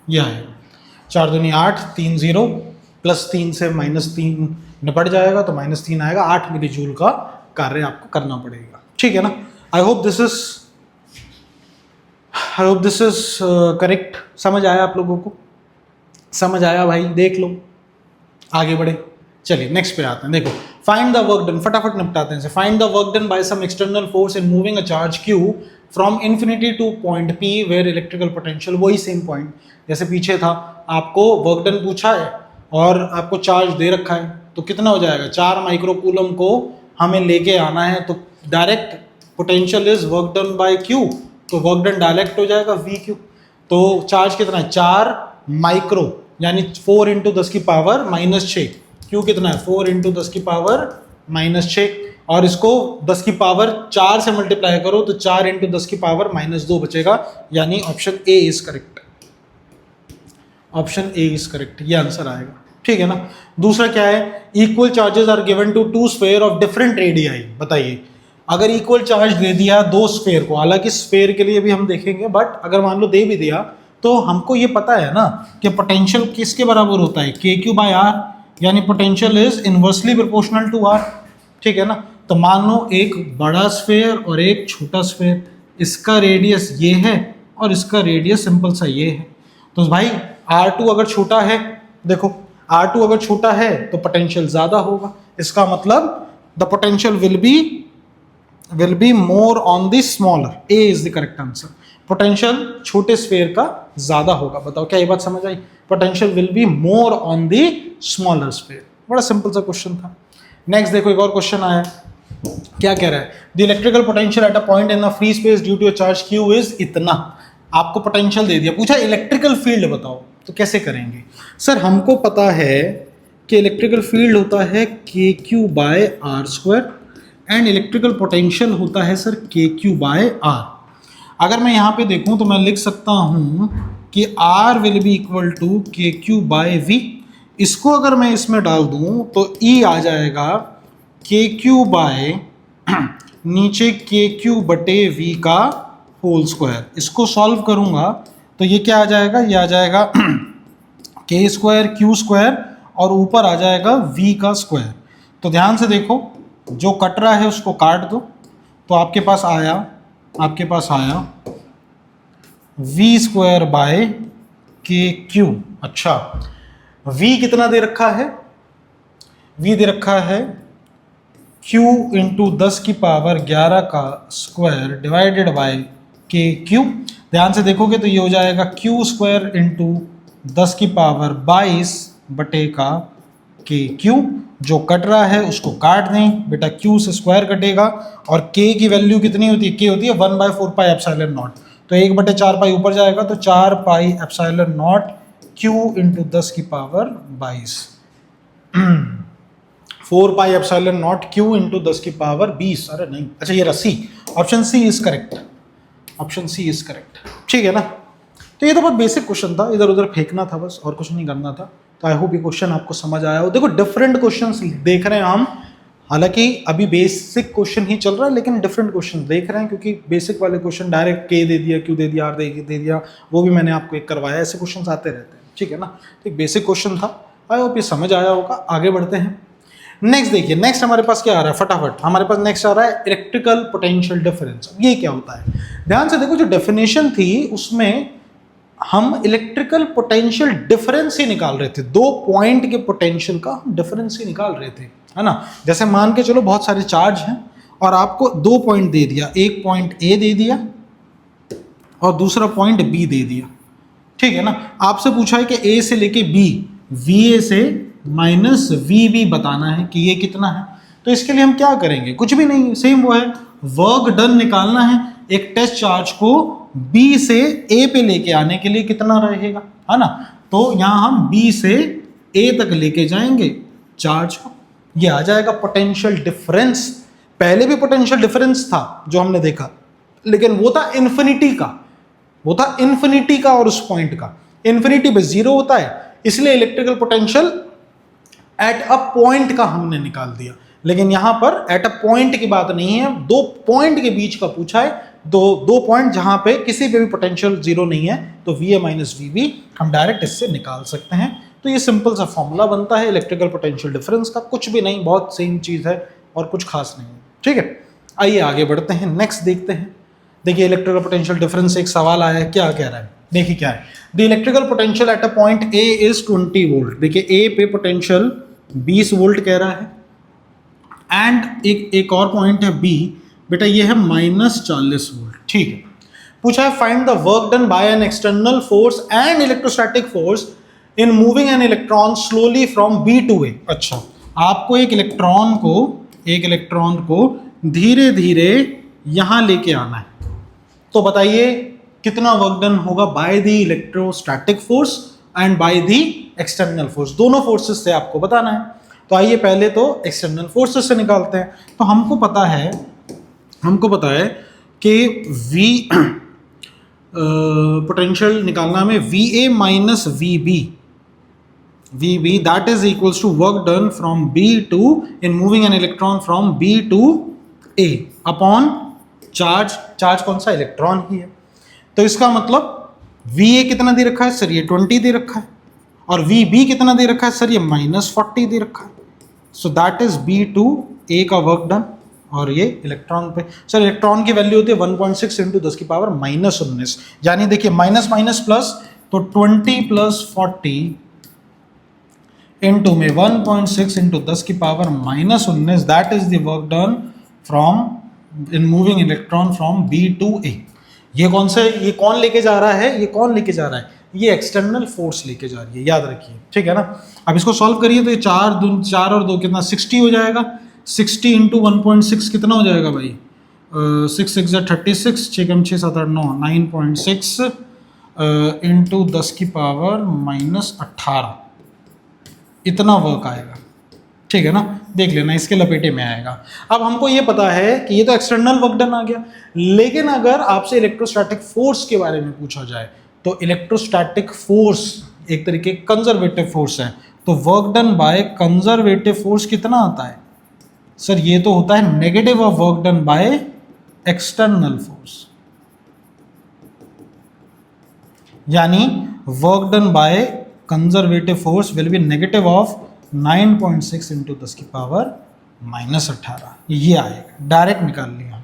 यह है 4 दूनी 8, 3 0 प्लस 3 से -3 निपट जाएगा, तो -3 आएगा। 8 मिली जूल का कार्य आपको करना पड़ेगा, ठीक है ना। I hope this is correct. समझ आया आप लोगों को? समझ आया भाई? देख लो, आगे बढ़े। चलिए नेक्स्ट पे आते हैं। देखो, फाइंड द वर्क डन, फटाफट निपटाते हैं। Find the work done by some external force in moving a charge Q from infinity to point P where electrical potential, वही सेम पॉइंट जैसे पीछे था। आपको वर्क डन पूछा है और आपको चार्ज दे रखा है, तो कितना हो जाएगा? 4 माइक्रोकूलम को हमें लेके आना है, तो direct potential is work done bye Q, तो वर्क डन डायरेक्ट हो जाएगा VQ। तो चार्ज कितना है? 4 माइक्रो, यानी 4 इंटू 10 की पावर -6। Q कितना है? 4 इंटू 10 की पावर -6, और इसको 10 की पावर 4 से मल्टीप्लाई करो तो 4 इंटू 10 की पावर -2 बचेगा, यानी option A is correct. Option A is correct, ये आंसर आएगा, ठीक है ना। दूसरा क्या है? Equal charges are given to 2 sphere of different radii. बताइए, अगर इक्वल चार्ज दे दिया 2 स्फेयर को, हालांकि स्फेयर के लिए भी हम देखेंगे, बट अगर मान लो दे भी दिया तो हमको ये पता है ना कि पोटेंशियल किसके बराबर होता है? KQ/R, यानी potential is inversely proportional to R, ठीक है ना। तो मान लो एक बड़ा स्फेयर और एक छोटा स्फेयर, इसका रेडियस ये है और इसका रेडियस सिंपल सा ये है। तो भाई R2 अगर छोटा है, देखो R2 अगर छोटा है तो पोटेंशियल ज्यादा होगा। इसका मतलब the potential will be more on the smaller. A is the correct answer. Potential छोटे स्फेयर का ज्यादा होगा। बताओ क्या ये बात समझ आई? Potential will be more on the smaller sphere. बड़ा सिंपल सा क्वेश्चन था। नेक्स्ट देखो, एक और क्वेश्चन आया। क्या कह रहा है, the electrical potential at a point in a free space due to a charge Q is इतना। आपको पोटेंशियल दे दिया, पूछा इलेक्ट्रिकल फील्ड बताओ, तो कैसे करेंगे सर? हमको पता है कि इलेक्ट्रिकल फील्ड होता है K Q by R square and electrical potential होता है sir K Q by are. अगर मैं यहाँ पे देखूँ तो मैं लिख सकता हूँ कि R will be equal to K Q by V. इसको अगर मैं इसमें डाल दूँ तो E आ जाएगा के क्यू बाय नीचे के क्यू बटे वी का होल स्क्वायर। इसको सॉल्व करूँगा तो ये क्या आ जाएगा, ये आ जाएगा के स्क्वायर क्यू स्क्वायर और ऊपर आ जाएगा वी का स्क्वायर। तो ध्यान से देखो, जो कट रहा है उसको काट दो, तो आपके पास आया वी स्क्वायर बाय के क्यू। अच्छा, वी कितना दे रखा है? वी दे रखा है q इंटू 10 की पावर 11 का स्क्वायर डिवाइडेड बाय के क्यू। ध्यान से देखोगे तो ये हो जाएगा q स्क्वायर इंटू 10 की पावर 22 बटे का के क्यू। जो कट रहा है उसको काट दें बेटा, q से स्क्वायर कटेगा और k की वैल्यू कितनी होती है? k होती है 1/4 पाई एप्सिलॉन नॉट, तो 1/4 पाई ऊपर जाएगा तो 4 pi epsilon not q into 10 की power 22 4 pi epsilon not q into 10 की पावर 20। अरे नहीं, अच्छा ये रस्सी, option C is correct, option C is correct, ठीक है ना। तो ये तो बहुत बेसिक क्वेश्चन था, इधर उधर फेंकना था बस, और कुछ नहीं करना था। तो आई होप ये क्वेश्चन आपको समझ आया हो। देखो डिफरेंट क्वेश्चंस देख रहे हैं हम, हालांकि अभी बेसिक क्वेश्चन ही चल रहा है लेकिन डिफरेंट क्वेश्चन देख रहे हैं, क्योंकि बेसिक वाले क्वेश्चन डायरेक्ट के दे दिया, क्यू दे दिया, आर दे दिया, वो भी मैंने आपको एक करवाया। ऐसे क्वेश्चन आते रहते हैं, ठीक है ना। तो एक बेसिक क्वेश्चन था, आई होप ये समझ आया होगा। आगे बढ़ते हैं, नेक्स्ट देखिए, नेक्स्ट हमारे पास क्या आ रहा है फटाफट। हमारे पास नेक्स्ट आ रहा है इलेक्ट्रिकल पोटेंशियल डिफरेंस। ये क्या होता है? ध्यान से देखो, जो डेफिनेशन थी उसमें हम इलेक्ट्रिकल पोटेंशियल डिफरेंस ही निकाल रहे थे, दो पॉइंट के पोटेंशियल का हम डिफरेंस ही निकाल रहे थे, है ना। जैसे मान के चलो बहुत सारे चार्ज हैं और आपको दो पॉइंट दे दिया, एक पॉइंट ए दे दिया और दूसरा पॉइंट बी दे दिया, ठीक है ना। आपसे पूछा है कि ए से लेके बी, वी ए से माइनस वी बी बताना है कि ये कितना है। तो इसके लिए हम क्या करेंगे? कुछ भी नहीं, सेम वो है, वर्क डन निकालना है। एक टेस्ट चार्ज को बी से ए पे लेके आने के लिए कितना रहेगा, है ना। तो यहां हम बी से ए तक लेके जाएंगे चार्ज को, ये आ जाएगा पोटेंशियल डिफरेंस। पहले भी पोटेंशियल डिफरेंस था जो हमने देखा, लेकिन वो था इन्फिनिटी का, वो था इन्फिनिटी का और उस पॉइंट का। इन्फिनिटी पे जीरो होता है, इसलिए electrical potential at a point का हमने निकाल दिया। लेकिन यहां पर एट अ पॉइंट की बात नहीं है, दो पॉइंट के बीच का पूछा है, दो पॉइंट जहां पे किसी पे भी पोटेंशियल जीरो नहीं है, तो V A minus V B हम डायरेक्ट इससे निकाल सकते हैं। तो ये सिंपल सा फॉर्मूला बनता है इलेक्ट्रिकल पोटेंशियल डिफरेंस का, कुछ भी नहीं, बहुत सेम चीज है और कुछ खास नहीं है, ठीक है। आइए आगे बढ़ते हैं, नेक्स्ट देखते हैं। देखिए इलेक्ट्रिकल पोटेंशियल डिफरेंस से एक सवाल आया है, क्या कह रहा है, देखिए क्या है। The electrical potential at a point A is 20 volt. देखिए ए पे पोटेंशियल 20 वोल्ट कह रहा है, एंड एक और पॉइंट है बी, बेटा ये है -40 वोल्ट, ठीक है। पूछा है find the work done by an external force and electrostatic force in moving an electron slowly from B to A. अच्छा, आपको एक इलेक्ट्रॉन को धीरे धीरे यहां लेके आना है, तो बताइए कितना वर्क डन होगा by the electrostatic force and by the external force, दोनों फोर्सेस से आपको बताना है। तो आइए पहले तो एक्सटर्नल फोर्सेस से निकालते हैं। तो हमको पता है कि वी पोटेंशियल निकालना में V A minus V B that is equals to work done from B to in moving an electron from B to A upon charge कौन सा, इलेक्ट्रॉन ही है। तो इसका मतलब वी ए कितना दे रखा है सर, ये 20 दे रखा है, और वी बी कितना दे रखा है सर, ये -40 दे रखा है। So that is B to A का वर्क डन, और ये इलेक्ट्रॉन पे सर, इलेक्ट्रॉन की वैल्यू होती है 1.6 इंटू 10 की पावर -19, यानी देखिए माइनस माइनस प्लस, तो 20 + 40 इंटू में 1.6 इंटू 10 की power -19, that is the work done from in moving electron from B to A. ये कौन लेके जा रहा है, ये एक्सटर्नल फोर्स लेके जा रही है, याद रखिए, ठीक है ना। अब इसको सॉल्व करिए तो ये 4 और 2 कितना 60 हो जाएगा, 60 इंटू 1.6 कितना हो जाएगा भाई? 6 6 36, 6 कम 6 7 8 9, 9.6 इंटू 10 की पावर माइनस 18, इतना वर्क आएगा। ठीक है ना, देख लेना, इसके लपेटे में आएगा। अब हमको ये पता है कि ये तो एक्सटर्नल वर्क डन आ गया, लेकिन अगर आपसे इलेक्ट्रोस्टैटिक फोर्स के बारे में पूछा जाए तो इलेक्ट्रोस्टैटिक फोर्स एक तरीके कंजर्वेटिव फोर्स है, तो work done by conservative force कितना आता है? सर ये तो होता है negative of work done by external force, यानी work done by conservative force will be negative of 9.6 into 10 की पावर माइनस 18, ये आएगा, डायरेक्ट निकाल लिया।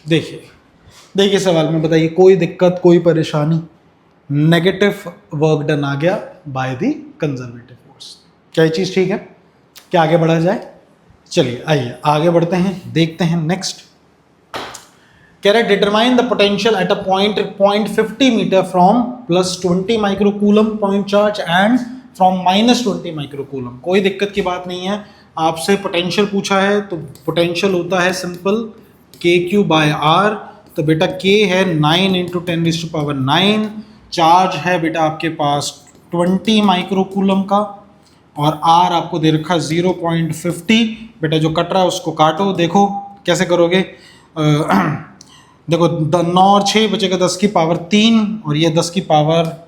देखिए सवाल में बताइए, कोई दिक्कत कोई परेशानी? नेगेटिव वर्क डन आ गया बाय द कंजर्वेटिव फोर्स। क्या ये चीज ठीक है? क्या आगे बढ़ा जाए? चलिए आइए आगे बढ़ते हैं, देखते हैं नेक्स्ट। कह रहे determine the potential at a point 0.50 metre from +20 microcoulomb point charge and from -20 microcoulomb. कोई दिक्कत की बात नहीं है, आपसे पोटेंशियल पूछा है तो पोटेंशियल होता है सिंपल KQ बाय R। तो बेटा K है 9 इंटू 10⁹9, चार्ज है बेटा आपके पास 20 माइक्रोकूलम का, और R आपको दे रखा 0.50। बेटा जो कट रहा है उसको काटो, देखो कैसे करोगे। देखो 9 और 6 बचेगा 10 की पावर 3, और ये 10 की पावर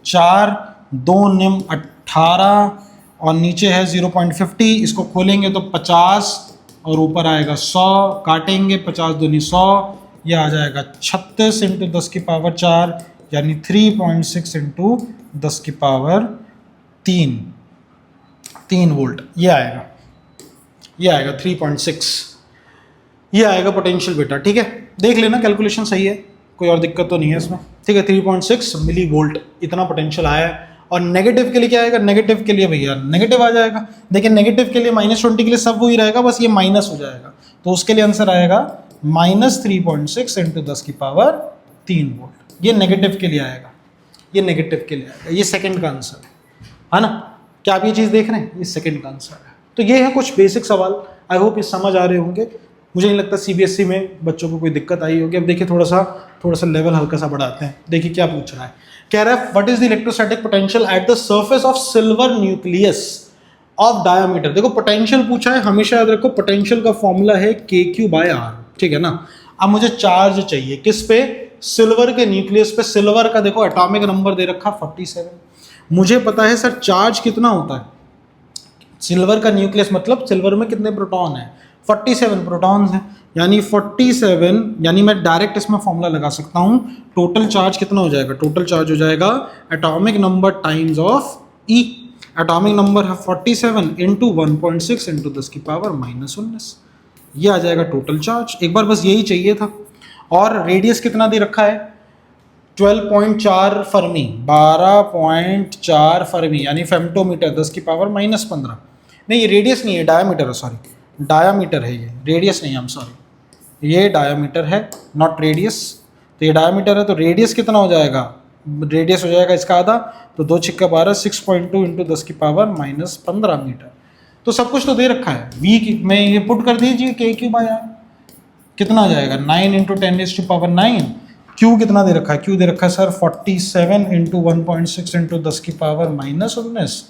4, 2 निम 18, और नीचे है 0.50। इसको खोलेंगे तो 50 और ऊपर आएगा 100, काटेंगे 50 दूनी 100, ये आ जाएगा 36 इंटू 10 की पावर 4, यानी 3.6 इंटू 10 की पावर 3 वोल्ट, ये आएगा 3.6, ये आएगा पोटेंशियल बेटा। ठीक है, देख लेना कैलकुलेशन सही है, कोई और दिक्कत तो नहीं है इसमें। ठीक है, 3.6 मिली वोल्ट इतना पोटेंशियल आया है। और नेगेटिव के लिए क्या आएगा? नेगेटिव के लिए भैया नेगेटिव आ जाएगा। देखिए नेगेटिव के लिए -20 के लिए सब वही रहेगा, बस ये माइनस हो जाएगा, तो उसके लिए आंसर आएगा -3.6 इंटू 10 की पावर 3 वोल्ट। ये नेगेटिव के लिए आएगा, ये नेगेटिव के लिए आएगा, ये सेकंड का आंसर है ना। क्या आप ये चीज़ देख रहे हैं? ये सेकंड का आंसर है। तो ये है कुछ बेसिक सवाल, आई होप ये समझ आ रहे होंगे। मुझे नहीं लगता CBSE में बच्चों को कोई दिक्कत आई होगी। अब देखिए थोड़ा सा लेवल हल्का सा बढ़ाते हैं। देखिए क्या पूछ रहा है, कह रहा है what is the electrostatic potential at the surface of silver nucleus of diameter. देखो पोटेंशियल पूछा है, हमेशा याद रखो पोटेंशियल का फॉर्मूला है KQ बाय R, ठीक है ना। अब मुझे चार्ज चाहिए किस पे? सिल्वर के न्यूक्लियस पे। सिल्वर का देखो एटॉमिक नंबर दे रखा 47। मुझे पता है सर चार्ज कितना होता है सिल्वर का न्यूक्लियस, मतलब सिल्वर में कितने प्रोटॉन है? 47 प्रोटॉन्स हैं, यानी 47, यानी मैं डायरेक्ट इसमें फॉर्मूला लगा सकता हूँ। टोटल चार्ज कितना हो जाएगा? टोटल चार्ज हो जाएगा atomic number times of E। Atomic number है 47 इंटू 1.6 इंटू 10 की पावर -19, ये आ जाएगा टोटल चार्ज। एक बार बस यही चाहिए था। और रेडियस कितना दे रखा है? 12.4 फर्मी, 12.4 फर्मी, यानी फेम्टोमीटर 10 की पावर -15। नहीं ये रेडियस नहीं है, डायामीटर है, सॉरी डायामीटर है ये, रेडियस नहीं, सॉरी ये डायामीटर है नॉट रेडियस। तो ये डायामीटर है, तो रेडियस कितना हो जाएगा? रेडियस हो जाएगा इसका आधा, तो 2 × 12 6.2 इंटू 10 की पावर -15 मीटर। तो सब कुछ तो दे रखा है। V में ये पुट कर दीजिए KQ बाय R, कितना आ जाएगा? 9 इंटू 10⁹9। Q कितना दे रखा है? Q दे रखा है सर 47 इंटू 1.6 इंटू 10 की power -19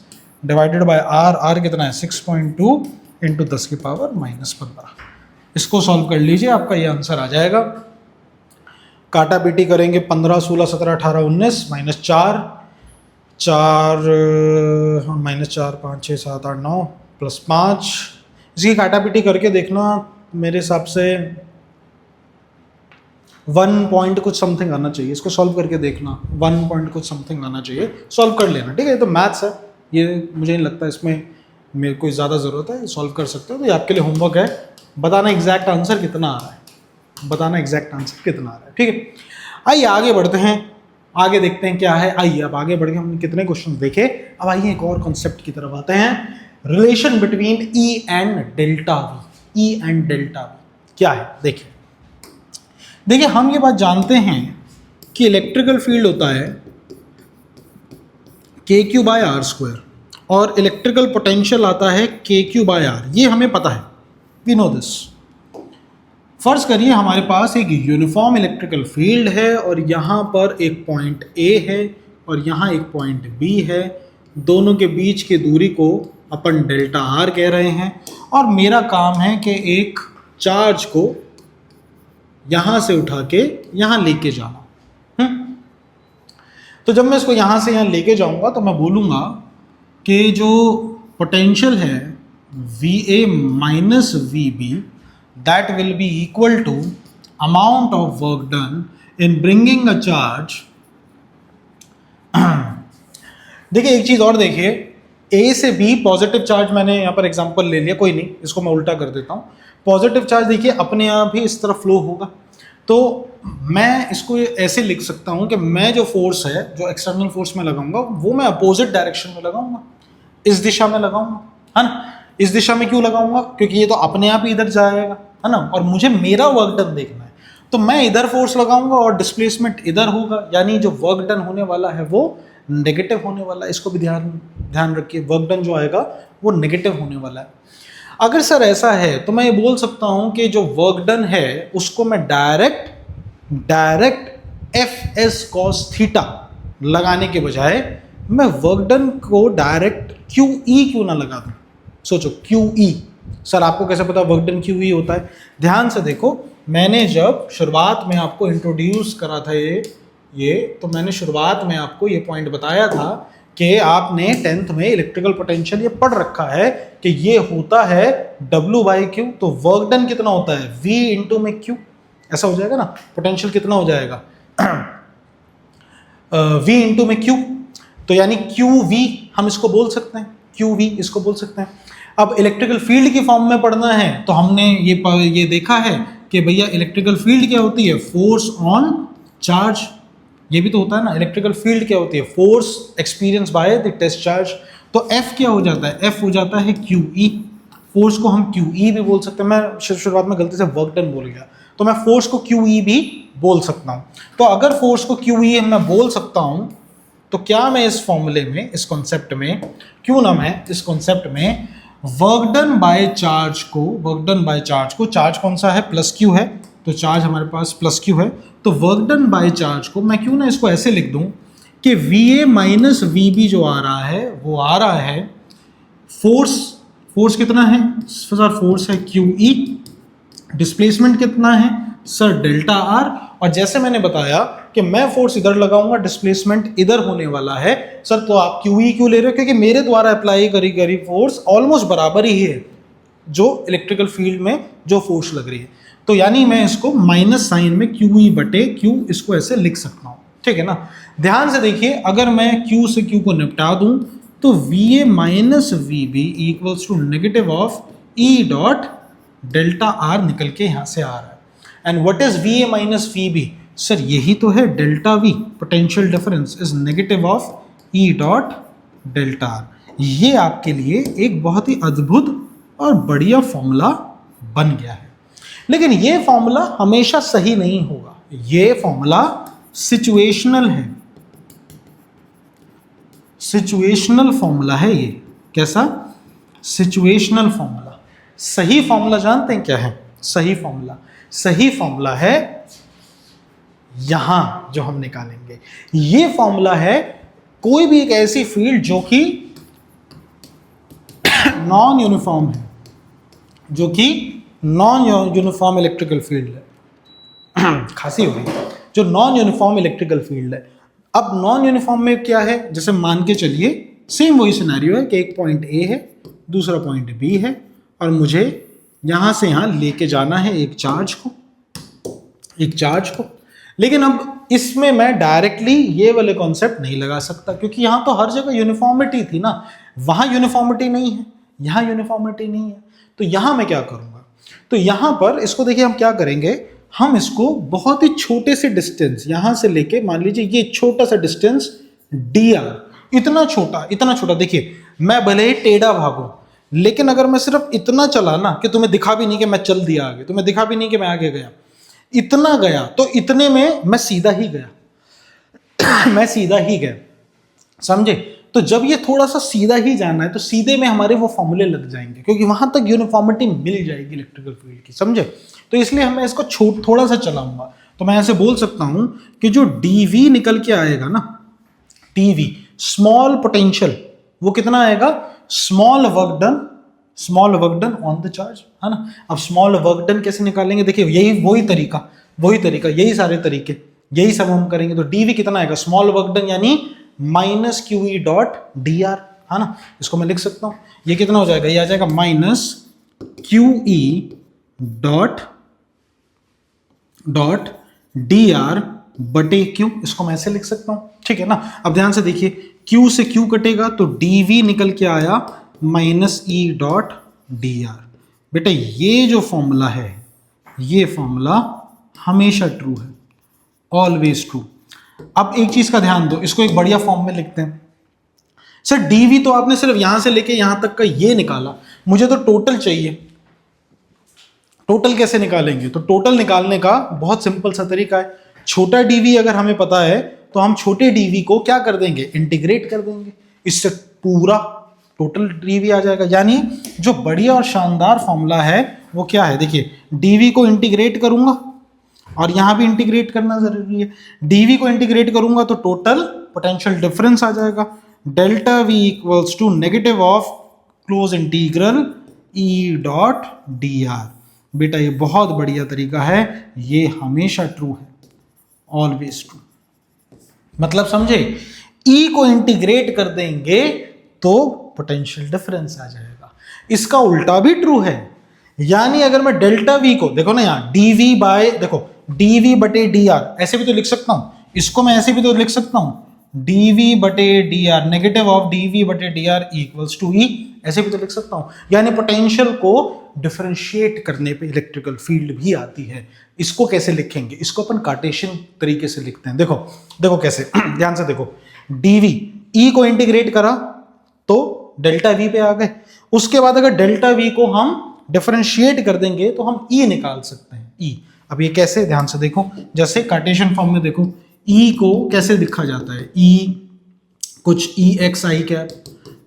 divided by R। R कितना है? 6.2 इंटू 10 की पावर -15। इसको सॉल्व कर लीजिए, आपका ये आंसर आ जाएगा। काटा पीटी करेंगे 15 16 17 18 19 -4 5 6 7 8 9 +5। इसकी काटा पीटी करके देखना, मेरे हिसाब से 1 पॉइंट कुछ समथिंग आना चाहिए। इसको सॉल्व करके देखना, 1 पॉइंट कुछ समथिंग आना चाहिए, सॉल्व कर लेना। ठीक है, ये तो मैथ्स है, ये मुझे नहीं लगता इसमें मेरे को ज़्यादा ज़रूरत है, सॉल्व कर सकते हो। तो ये आपके लिए होमवर्क है, बताना एग्जैक्ट आंसर कितना आ रहा है, बताना एग्जैक्ट आंसर कितना आ रहा है। ठीक है, आइए आगे बढ़ते हैं, आगे देखते हैं क्या है। आइए अब आगे बढ़ के हमने कितने क्वेश्चन देखे, अब आइए एक और कॉन्सेप्ट की तरफ आते हैं। Relation between E and delta V। E and delta V क्या है? देखिए हम ये बात जानते हैं कि इलेक्ट्रिकल फील्ड होता है KQ बाय R² और इलेक्ट्रिकल पोटेंशियल आता है KQ बाय R, ये हमें पता है। We know this. फर्ज करिए हमारे पास एक यूनिफॉर्म इलेक्ट्रिकल फील्ड है और यहाँ पर एक पॉइंट ए है और यहाँ एक पॉइंट बी है, दोनों के बीच की दूरी को अपन डेल्टा आर कह रहे हैं, और मेरा काम है कि एक चार्ज को यहाँ से उठा के यहाँ लेके जाना। तो जब मैं इसको यहाँ से यहाँ लेके जाऊँगा तो मैं बोलूँगा कि जो पोटेंशियल है VA minus VB that will be equal to amount of work done in bringing a charge। देखिए एक चीज और देखिए, A से B पॉजिटिव चार्ज, मैंने यहाँ पर एग्जांपल ले लिया, कोई नहीं, इसको मैं उल्टा कर देता हूँ। पॉजिटिव चार्ज देखिए अपने आप ही इस तरफ फ्लो होगा, तो मैं इसको ऐसे लिख सकता हूँ कि मैं जो फोर्स है, जो एक्सटर्नल फोर्स में लगाऊंगा, वो मैं अपोजिट डायरेक्शन में लगाऊंगा, इस दिशा में लगाऊंगा, है ना। इस दिशा में क्यों लगाऊंगा? क्योंकि ये तो अपने आप ही इधर जाएगा, है ना, और मुझे मेरा वर्क डन देखना है, तो मैं इधर फोर्स लगाऊंगा और डिस्प्लेसमेंट इधर होगा, यानी जो वर्क डन होने वाला है वो नेगेटिव होने वाला है। इसको भी ध्यान रखिए, वर्क डन जो आएगा वो नेगेटिव होने वाला है। अगर सर ऐसा है तो मैं ये बोल सकता हूं कि जो वर्क डन है उसको मैं डायरेक्ट FS cos थीटा लगाने के बजाय मैं वर्क डन को डायरेक्ट QE क्यों ना लगा दूं? सोचो, QE, सर आपको कैसे पता वर्क डन QE होता है? ध्यान से देखो, मैंने जब शुरुआत में आपको इंट्रोड्यूस करा था ये तो मैंने शुरुआत में आपको ये पॉइंट बताया था कि आपने 10th में इलेक्ट्रिकल पोटेंशियल ये पढ़ रखा है कि ये होता है W/Q, तो वर्क डन कितना होता है V इंटू में Q, ऐसा हो जाएगा ना। पोटेंशियल कितना हो जाएगा V इंटू में Q, तो यानी QV हम इसको बोल सकते हैं, QV इसको बोल सकते हैं। अब इलेक्ट्रिकल फील्ड की फॉर्म में पढ़ना है तो हमने ये देखा है कि भैया इलेक्ट्रिकल फील्ड क्या होती है, फोर्स ऑन चार्ज, ये भी तो होता है ना। इलेक्ट्रिकल फील्ड क्या होती है, force experience by the test charge, तो F क्या हो जाता है, F हो जाता है QE। फोर्स को हम QE भी बोल सकते हैं, मैं शुरुआत में गलती से वर्क डन बोल गया, तो मैं फोर्स को QE भी बोल सकता हूं। तो अगर फोर्स को QE मैं बोल सकता हूं तो क्या मैं इस फॉर्मूले में, इस कॉन्सेप्ट में, क्यों ना मैं इस कॉन्सेप्ट में वर्क डन बाय चार्ज को, चार्ज कौन सा है, प्लस Q है, तो चार्ज हमारे पास प्लस Q है, तो वर्क डन बाय चार्ज को मैं क्यों ना इसको ऐसे लिख दूं कि VA माइनस VB जो आ रहा है वो आ रहा है फोर्स कितना है सर, फोर्स है QE, डिस्प्लेसमेंट कितना है सर डेल्टा R, और जैसे मैंने बताया कि मैं फोर्स इधर लगाऊंगा, डिस्प्लेसमेंट इधर होने वाला है सर, तो आप QE क्यों ले रहे हो, क्योंकि मेरे द्वारा अप्लाई करी फोर्स ऑलमोस्ट बराबर ही है जो इलेक्ट्रिकल फील्ड में जो फोर्स लग रही है, तो यानी मैं इसको माइनस साइन में QE/Q इसको ऐसे लिख सकता हूं, ठीक है ना। ध्यान से देखिए, अगर मैं Q से Q को निपटा दूं तो VA minus VB equals to negative of E dot delta R निकल के यहां से आ रहा है। And what is VA minus VB, sir यही तो है delta V, potential difference is negative of E dot delta R। ये आपके लिए एक बहुत ही अद्भुत और बढ़िया फॉर्मूला बन गया है, लेकिन ये फॉर्मूला हमेशा सही नहीं होगा, ये फॉर्मूला सिचुएशनल है, सिचुएशनल फॉर्मूला है ये। कैसा? Situational formula. सही फॉर्मूला जानते हैं क्या है? सही फॉर्मूला है यहां जो हम निकालेंगे, ये फॉर्मूला है कोई भी एक ऐसी फील्ड जो कि नॉन यूनिफॉर्म है, जो कि नॉन यूनिफॉर्म इलेक्ट्रिकल फील्ड है। खांसी हो गई, जो नॉन यूनिफॉर्म इलेक्ट्रिकल फील्ड है। अब नॉन यूनिफॉर्म में क्या है, जैसे मान के चलिए सेम वही सिनेरियो है कि एक पॉइंट A है, दूसरा पॉइंट B है, और मुझे यहां से यहां लेके जाना है एक चार्ज को। लेकिन अब इसमें मैं डायरेक्टली ये वाले कॉन्सेप्ट नहीं लगा सकता, क्योंकि यहां तो हर जगह यूनिफॉर्मिटी थी ना, वहां यूनिफॉर्मिटी नहीं है, यहां यूनिफॉर्मिटी नहीं है, तो यहां मैं क्या करूंगा, तो यहां पर इसको देखिए हम क्या करेंगे, हम इसको बहुत ही छोटे से डिस्टेंस यहां से लेके, मान लीजिए ये छोटा सा डिस्टेंस dr, इतना छोटा, देखिए मैं भले ही टेढ़ा भागूं, लेकिन अगर मैं सिर्फ इतना चला ना कि तुम्हें दिखा भी नहीं कि मैं चल दिया आगे, तुम्हें दिखा भी नहीं कि मैं आगे गया, इतना गया, तो इतने में मैं सीधा ही गया, समझे। तो जब ये थोड़ा सा सीधा ही जाना है तो सीधे में हमारे वो फॉर्मूले लग जाएंगे, क्योंकि वहां तक यूनिफॉर्मिटी मिल जाएगी इलेक्ट्रिकल फील्ड की, समझे। तो इसलिए मैं इसको थोड़ा सा चलाऊंगा। तो मैं ऐसे बोल सकता हूं कि जो डीवी निकल के आएगा ना, डीवी स्मॉल पोटेंशियल, वो कितना आएगा, small work done on the charge, है ना। अब स्मॉल वर्क डन कैसे निकालेंगे, देखिए यही वही तरीका, यही सारे तरीके, यही सब हम करेंगे। तो डीवी कितना आएगा, स्मॉल वर्क डन यानी minus Q E dot D are, है ना। इसको मैं लिख सकता हूं, ये कितना हो जाएगा, ये आ जाएगा minus Q E dot D are बटे क्यू, इसको मैं ऐसे लिख सकता हूं, ठीक है ना। अब ध्यान से देखिए, क्यू से क्यू कटेगा तो डीवी निकल के आया minus E dot D R. बेटा ये जो फॉर्मूला है, ये फॉर्मूला हमेशा ट्रू है, ऑलवेज ट्रू। अब एक चीज का ध्यान दो, इसको एक बढ़िया फॉर्म में लिखते हैं। सर डीवी तो आपने सिर्फ यहां से लेके यहां तक का ये निकाला, मुझे तो टोटल चाहिए। टोटल कैसे निकालेंगे, तो टोटल निकालने का बहुत सिंपल सा तरीका है। छोटा डीवी अगर हमें पता है तो हम छोटे डीवी को क्या कर देंगे, इंटीग्रेट कर देंगे, इससे पूरा टोटल डीवी आ जाएगा। यानी जो बढ़िया और शानदार फॉर्मूला है वो क्या है, देखिए डीवी को इंटीग्रेट करूंगा और यहां भी इंटीग्रेट करना जरूरी है। डीवी को इंटीग्रेट करूंगा तो टोटल पोटेंशियल डिफरेंस आ जाएगा, delta V equals to negative of close integral E dot D R. बेटा ये बहुत बढ़िया तरीका है, ये हमेशा ट्रू है, ऑलवेज ट्रू। मतलब समझे, ई को इंटीग्रेट कर देंगे तो पोटेंशियल डिफरेंस आ जाएगा। इसका उल्टा भी ट्रू है, यानी अगर मैं डेल्टा वी को देखो ना, यहां डीवी बाय, देखो डीवी बटे डी आर ऐसे भी तो लिख सकता हूं, इसको मैं ऐसे भी तो लिख सकता हूं, डीवी बटे D R negative of DV बटे D R equals to E, ऐसे भी तो लिख सकता हूं। यानी पोटेंशियल को डिफरेंशिएट करने पे इलेक्ट्रिकल फील्ड भी आती है। इसको कैसे लिखेंगे, इसको अपन कार्टेशियन तरीके से लिखते हैं। देखो देखो कैसे ध्यान से देखो, डीवी ई को इंटीग्रेट करा तो डेल्टा वी पे आ गए, उसके बाद अगर डेल्टा वी को हम डिफरेंशिएट कर देंगे तो हम ई निकाल सकते हैं, ई। अब ये कैसे, ध्यान से देखो, जैसे कार्टेशियन फॉर्म में देखो ई को कैसे लिखा जाता है, ई कुछ ई एक्स आई कैप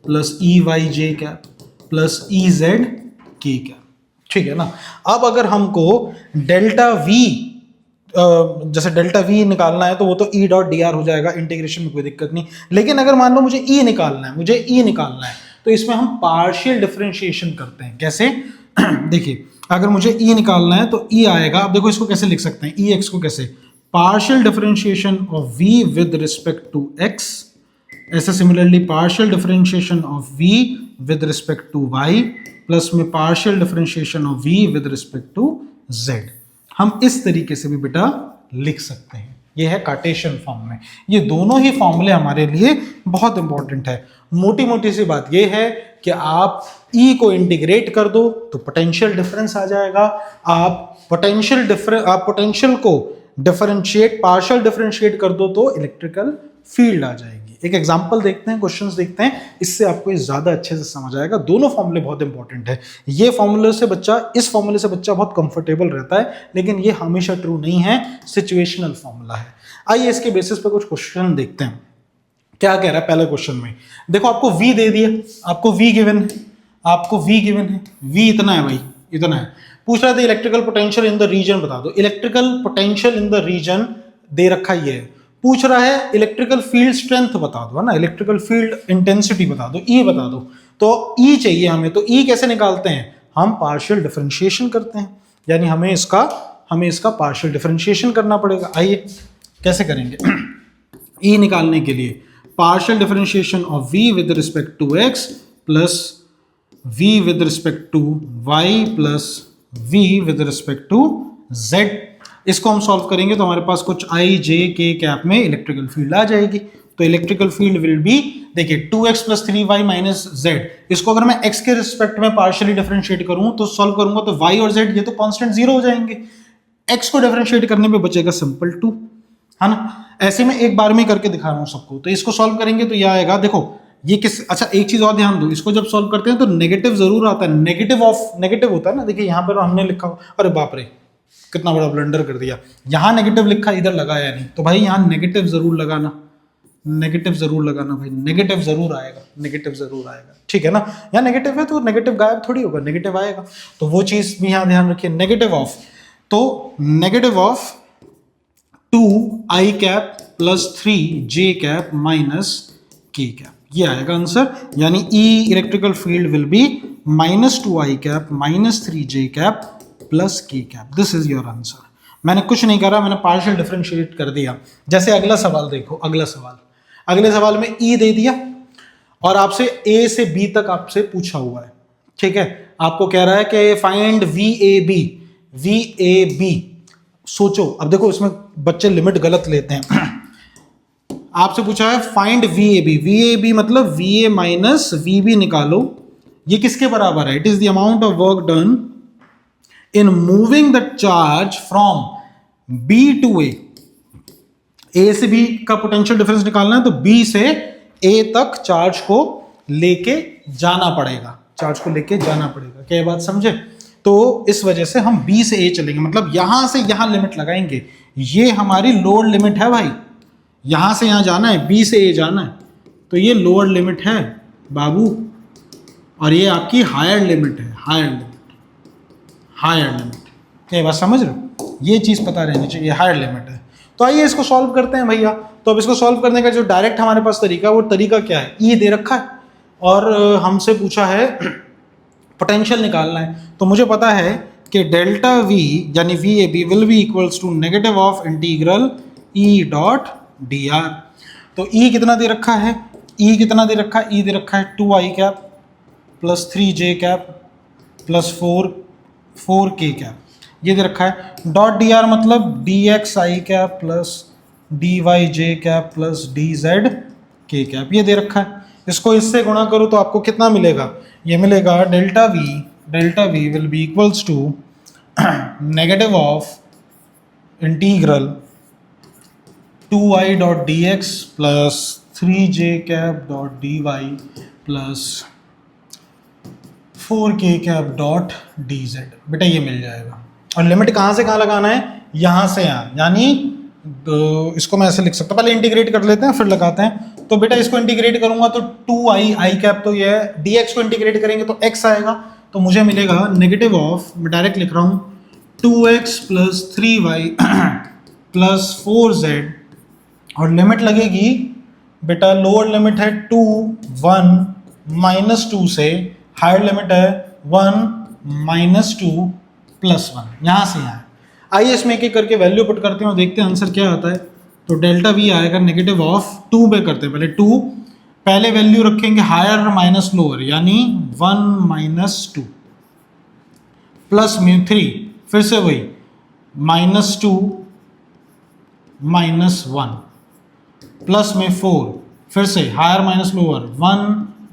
प्लस ई वाई जे कैप प्लस ई जेड के कैप, ठीक है ना। अब अगर हमको डेल्टा वी जैसे डेल्टा वी निकालना है तो वो तो ई डॉट डी आर हो जाएगा, इंटीग्रेशन में कोई दिक्कत नहीं। लेकिन अगर मान लो मुझे ई निकालना है, तो इसमें हम पार्शियल डिफरेंशिएशन करते हैं। कैसे देखिए, अगर मुझे ई निकालना है तो ई आएगा, अब देखो इसको कैसे लिख सकते हैं, ई एक्स को कैसे, partial differentiation of V with respect to X, ऐसे similarly partial differentiation of V with respect to Y plus में partial differentiation of V with respect to Z. हम इस तरीके से भी बेटा लिख सकते हैं, ये है कार्टेशियन फॉर्म में। ये दोनों ही फॉर्मूले हमारे लिए बहुत इंपॉर्टेंट है। मोटी मोटी सी बात ये है कि आप ई को इंटीग्रेट कर दो तो पोटेंशियल डिफरेंस आ जाएगा, आप पोटेंशियल को डिफरेंशिएट, पार्शियल डिफरेंशिएट कर दो तो इलेक्ट्रिकल फील्ड आ जाएगी। एक एग्जांपल देखते हैं, क्वेश्चंस देखते हैं, इससे आपको ज्यादा अच्छे से समझ आएगा। दोनों फॉर्मूले बहुत इंपॉर्टेंट है। ये फॉर्मूले से बच्चा, इस फॉर्मूले से बच्चा बहुत कंफर्टेबल रहता है, लेकिन ये हमेशा ट्रू नहीं है, सिचुएशनल फॉर्मूला है। आइए इसके बेसिस पे कुछ क्वेश्चन देखते हैं। क्या कह रहा है पहले क्वेश्चन में, देखो आपको v दे दिया, आपको v गिवन है, v इतना है भाई, इतना है। पूछ रहा था electrical potential in the region बता दो। Electrical potential in the region दे रखा ही है। पूछ रहा है इलेक्ट्रिकल फील्ड स्ट्रेंथ बता दो, है ना, इलेक्ट्रिकल फील्ड इंटेंसिटी बता दो, ई बता दो। तो ई चाहिए हमें, तो ई कैसे निकालते हैं, हम पार्शियल डिफरेंशिएशन करते हैं, यानी हमें इसका पार्शियल डिफरेंशिएशन करना पड़ेगा। आइए कैसे करेंगे ई निकालने के लिए, partial differentiation of v with respect to x plus v with respect to y plus v with respect to z। इसको हम सॉल्व करेंगे तो हमारे पास कुछ i j k कैप में इलेक्ट्रिकल फील्ड आ जाएगी। तो इलेक्ट्रिकल फील्ड विल बी, देखिए 2x plus 3y minus z। इसको अगर मैं x के रिस्पेक्ट में पार्शियली डिफरेंशिएट करूं तो सॉल्व करूंगा तो y और z ये तो कांस्टेंट 0 हो जाएंगे। x को डिफरेंशिएट करने पे बचेगा सिंपल 2, है ना। ऐसे में एक बार में करके दिखा रहा हूं सबको। तो इसको सॉल्व करेंगे तो यह आएगा, देखो ये किस, अच्छा एक चीज और ध्यान दो, इसको जब सॉल्व करते हैं तो नेगेटिव जरूर आता है, नेगेटिव होता है ना। देखिए यहाँ पर हमने लिखा, अरे बाप रे कितना बड़ा ब्लंडर कर दिया, यहाँ नेगेटिव लिखा इधर लगाया नहीं, तो भाई यहाँ नेगेटिव जरूर लगाना, नेगेटिव जरूर लगाना भाई, नेगेटिव जरूर आएगा, नेगेटिव जरूर आएगा, ठीक है ना। यहाँ नेगेटिव है तो नेगेटिव गायब थोड़ी होगा, नेगेटिव आएगा, तो वो चीज भी यहाँ ध्यान रखिए। नेगेटिव ऑफ, तो negative of 2i cap plus 3j cap minus k cap, ये आएगा आंसर। यानी E electrical field will be -2i cap minus 3j cap plus k cap. This is your answer. मैंने कुछ नहीं करा, मैंने पार्शियल डिफरेंशिएट कर दिया। जैसे अगला सवाल देखो, अगला सवाल, अगले सवाल में E दे दिया और आपसे A से B तक आपसे पूछा हुआ है, ठीक है। आपको कह रहा है कि फाइंड VAB, VAB। सोचो, अब देखो इसमें बच्चे लिमिट गलत लेते हैं। आपसे पूछा है फाइंड VAB, VAB मतलब VA माइनस VB निकालो, ये किसके बराबर है? It is the amount of work done in moving the charge from B to A। A से B का पोटेंशियल डिफरेंस निकालना है तो B से A तक चार्ज को लेके जाना पड़ेगा, चार्ज को लेके जाना पड़ेगा। क्या ये बात समझे? तो इस वजह से हम B से A चलेंगे, मतलब यहां से यहां लिमिट लगाएंगे। ये हमारी लोअर लिमिट है भाई, यहां से यहां जाना है, B से A जाना है, तो ये लोअर लिमिट है बाबू, और ये आपकी हायर लिमिट है, हायर लिमिट, हायर लिमिट। क्या ये बात समझ रहे हो? ये चीज पता रहनी चाहिए, हायर लिमिट है। तो आइए इसको सॉल्व करते हैं भैया। तो अब इसको सॉल्व करने का जो डायरेक्ट हमारे पास तरीका, वो तरीका क्या है? E दे रखा है और हमसे पूछा है पोटेंशियल निकालना है। तो मुझे पता है कि डेल्टा V यानी VAB will be equals to negative of integral E dot dr। तो E कितना दे रखा है? E कितना दे रखा है? E दे रखा है 2i cap plus 3j cap plus 4k cap, ये दे रखा है। डॉट dr मतलब dxi cap plus dyj cap plus dz k cap, ये दे रखा है। इसको इससे गुणा करो तो आपको कितना मिलेगा? ये मिलेगा delta V will be equals to negative of integral 2i dot dx plus 3j cap dot dy plus 4k cap dot dz। बेटा ये मिल जाएगा। और लिमिट कहाँ से कहाँ लगाना है? यहाँ से यहाँ, यानी इसको मैं ऐसे लिख सकता हूँ, पहले इंटीग्रेट कर लेते हैं फिर लगाते हैं। तो बेटा इसको इंटीग्रेट करूंगा तो 2i कैप, तो ये dx को इंटीग्रेट करेंगे तो x आएगा, तो मुझे मिलेगा नेगेटिव ऑफ, मैं डायरेक्ट लिख रहा हूँ 2x plus 3y plus 4z, और लिमिट लगेगी बेटा, लोअर लिमिट है 2 1 माइनस 2 से, हायर लिमिट है 1 माइनस 2 प्लस 1, यहाँ से यहाँ। आइए इसमें एक एक करके वैल्यू पुट करते हैं और देखते हैं आंसर क्या आता है। तो डेल्टा V आएगा नेगेटिव ऑफ 2 पे करते हैं, पहले 2, पहले वैल्यू रखेंगे हायर माइनस लोअर, यानी 1 माइनस 2 प्लस में 3, फिर से वही माइनस 2 माइनस 1 प्लस में 4, फिर से higher minus lower 1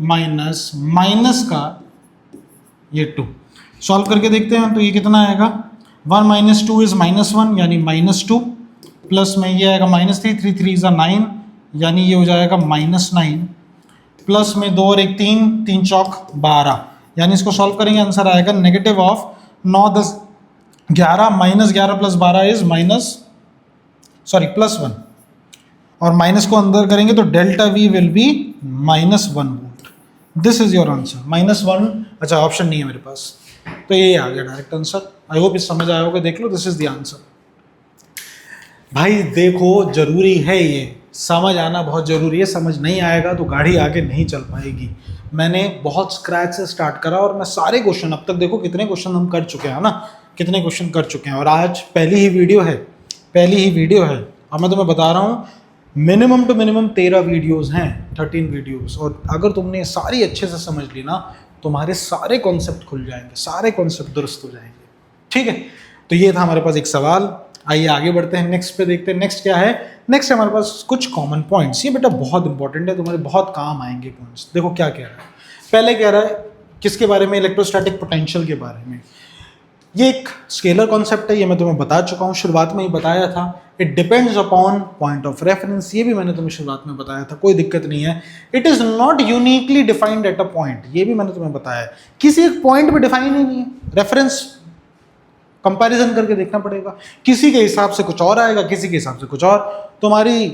minus minus का ये 2। सॉल्व करके देखते हैं तो ये कितना आएगा? 1 माइनस 2 इज माइनस 1 यानी माइनस 2, प्लस में ये आएगा माइनस 3, 3 3 इज 9 यानी ये हो जाएगा माइनस 9, प्लस में 2 और 1 3, 3 चौक 12, यानी इसको सॉल्व करेंगे आंसर आएगा negative of 9 10 11 minus 11 plus 12 is plus 1, और माइनस को अंदर करेंगे तो delta V will B -1 volt. This is your answer, -1। अच्छा ऑप्शन नहीं है मेरे पास, तो ये आ गया डायरेक्ट आंसर। आई होप इस समझ आया होगा, देख लो, दिस इज द आंसर। भाई देखो, जरूरी है, ये समझ आना बहुत जरूरी है, समझ नहीं आएगा तो गाड़ी आगे नहीं चल पाएगी। मैंने बहुत स्क्रैच से स्टार्ट करा और मैं सारे क्वेश्चन, अब तक देखो कितने क्वेश्चन हम कर चुके हैं ना, कितने क्वेश्चन कर चुके हैं, और आज पहली ही वीडियो है। अब मैं तुम्हें बता रहा हूँ मिनिमम टू मिनिमम 13 वीडियोस हैं, 13 वीडियोस, और अगर तुमने सारी अच्छे से समझ ली ना, तुम्हारे सारे कॉन्सेप्ट खुल जाएंगे, सारे कॉन्सेप्ट दुरुस्त हो जाएंगे, ठीक है। तो ये था हमारे पास एक सवाल। आइए आगे बढ़ते हैं, नेक्स्ट पे देखते हैं। नेक्स्ट क्या है? नेक्स्ट हमारे पास कुछ कॉमन पॉइंट्स, ये बेटा बहुत इंपॉर्टेंट है, तुम्हारे बहुत काम आएंगे पॉइंट्स। देखो क्या कह रहा है, पहले कह रहा है किसके बारे में? इलेक्ट्रोस्टैटिक पोटेंशियल के बारे में। ये एक स्केलर कॉन्सेप्ट है, ये मैं तुम्हें बता चुका हूँ, शुरुआत में ही बताया था। It depends upon point of reference, ये भी मैंने तुम्हें शुरुआत में बताया था, कोई दिक्कत नहीं है। It is not uniquely defined at a point, ये भी मैंने तुम्हें बताया है, किसी एक पॉइंट पे डिफाइन ही नहीं है। रेफरेंस कंपैरिजन करके देखना पड़ेगा, किसी के हिसाब से कुछ और आएगा, किसी के हिसाब से कुछ और। तुम्हारी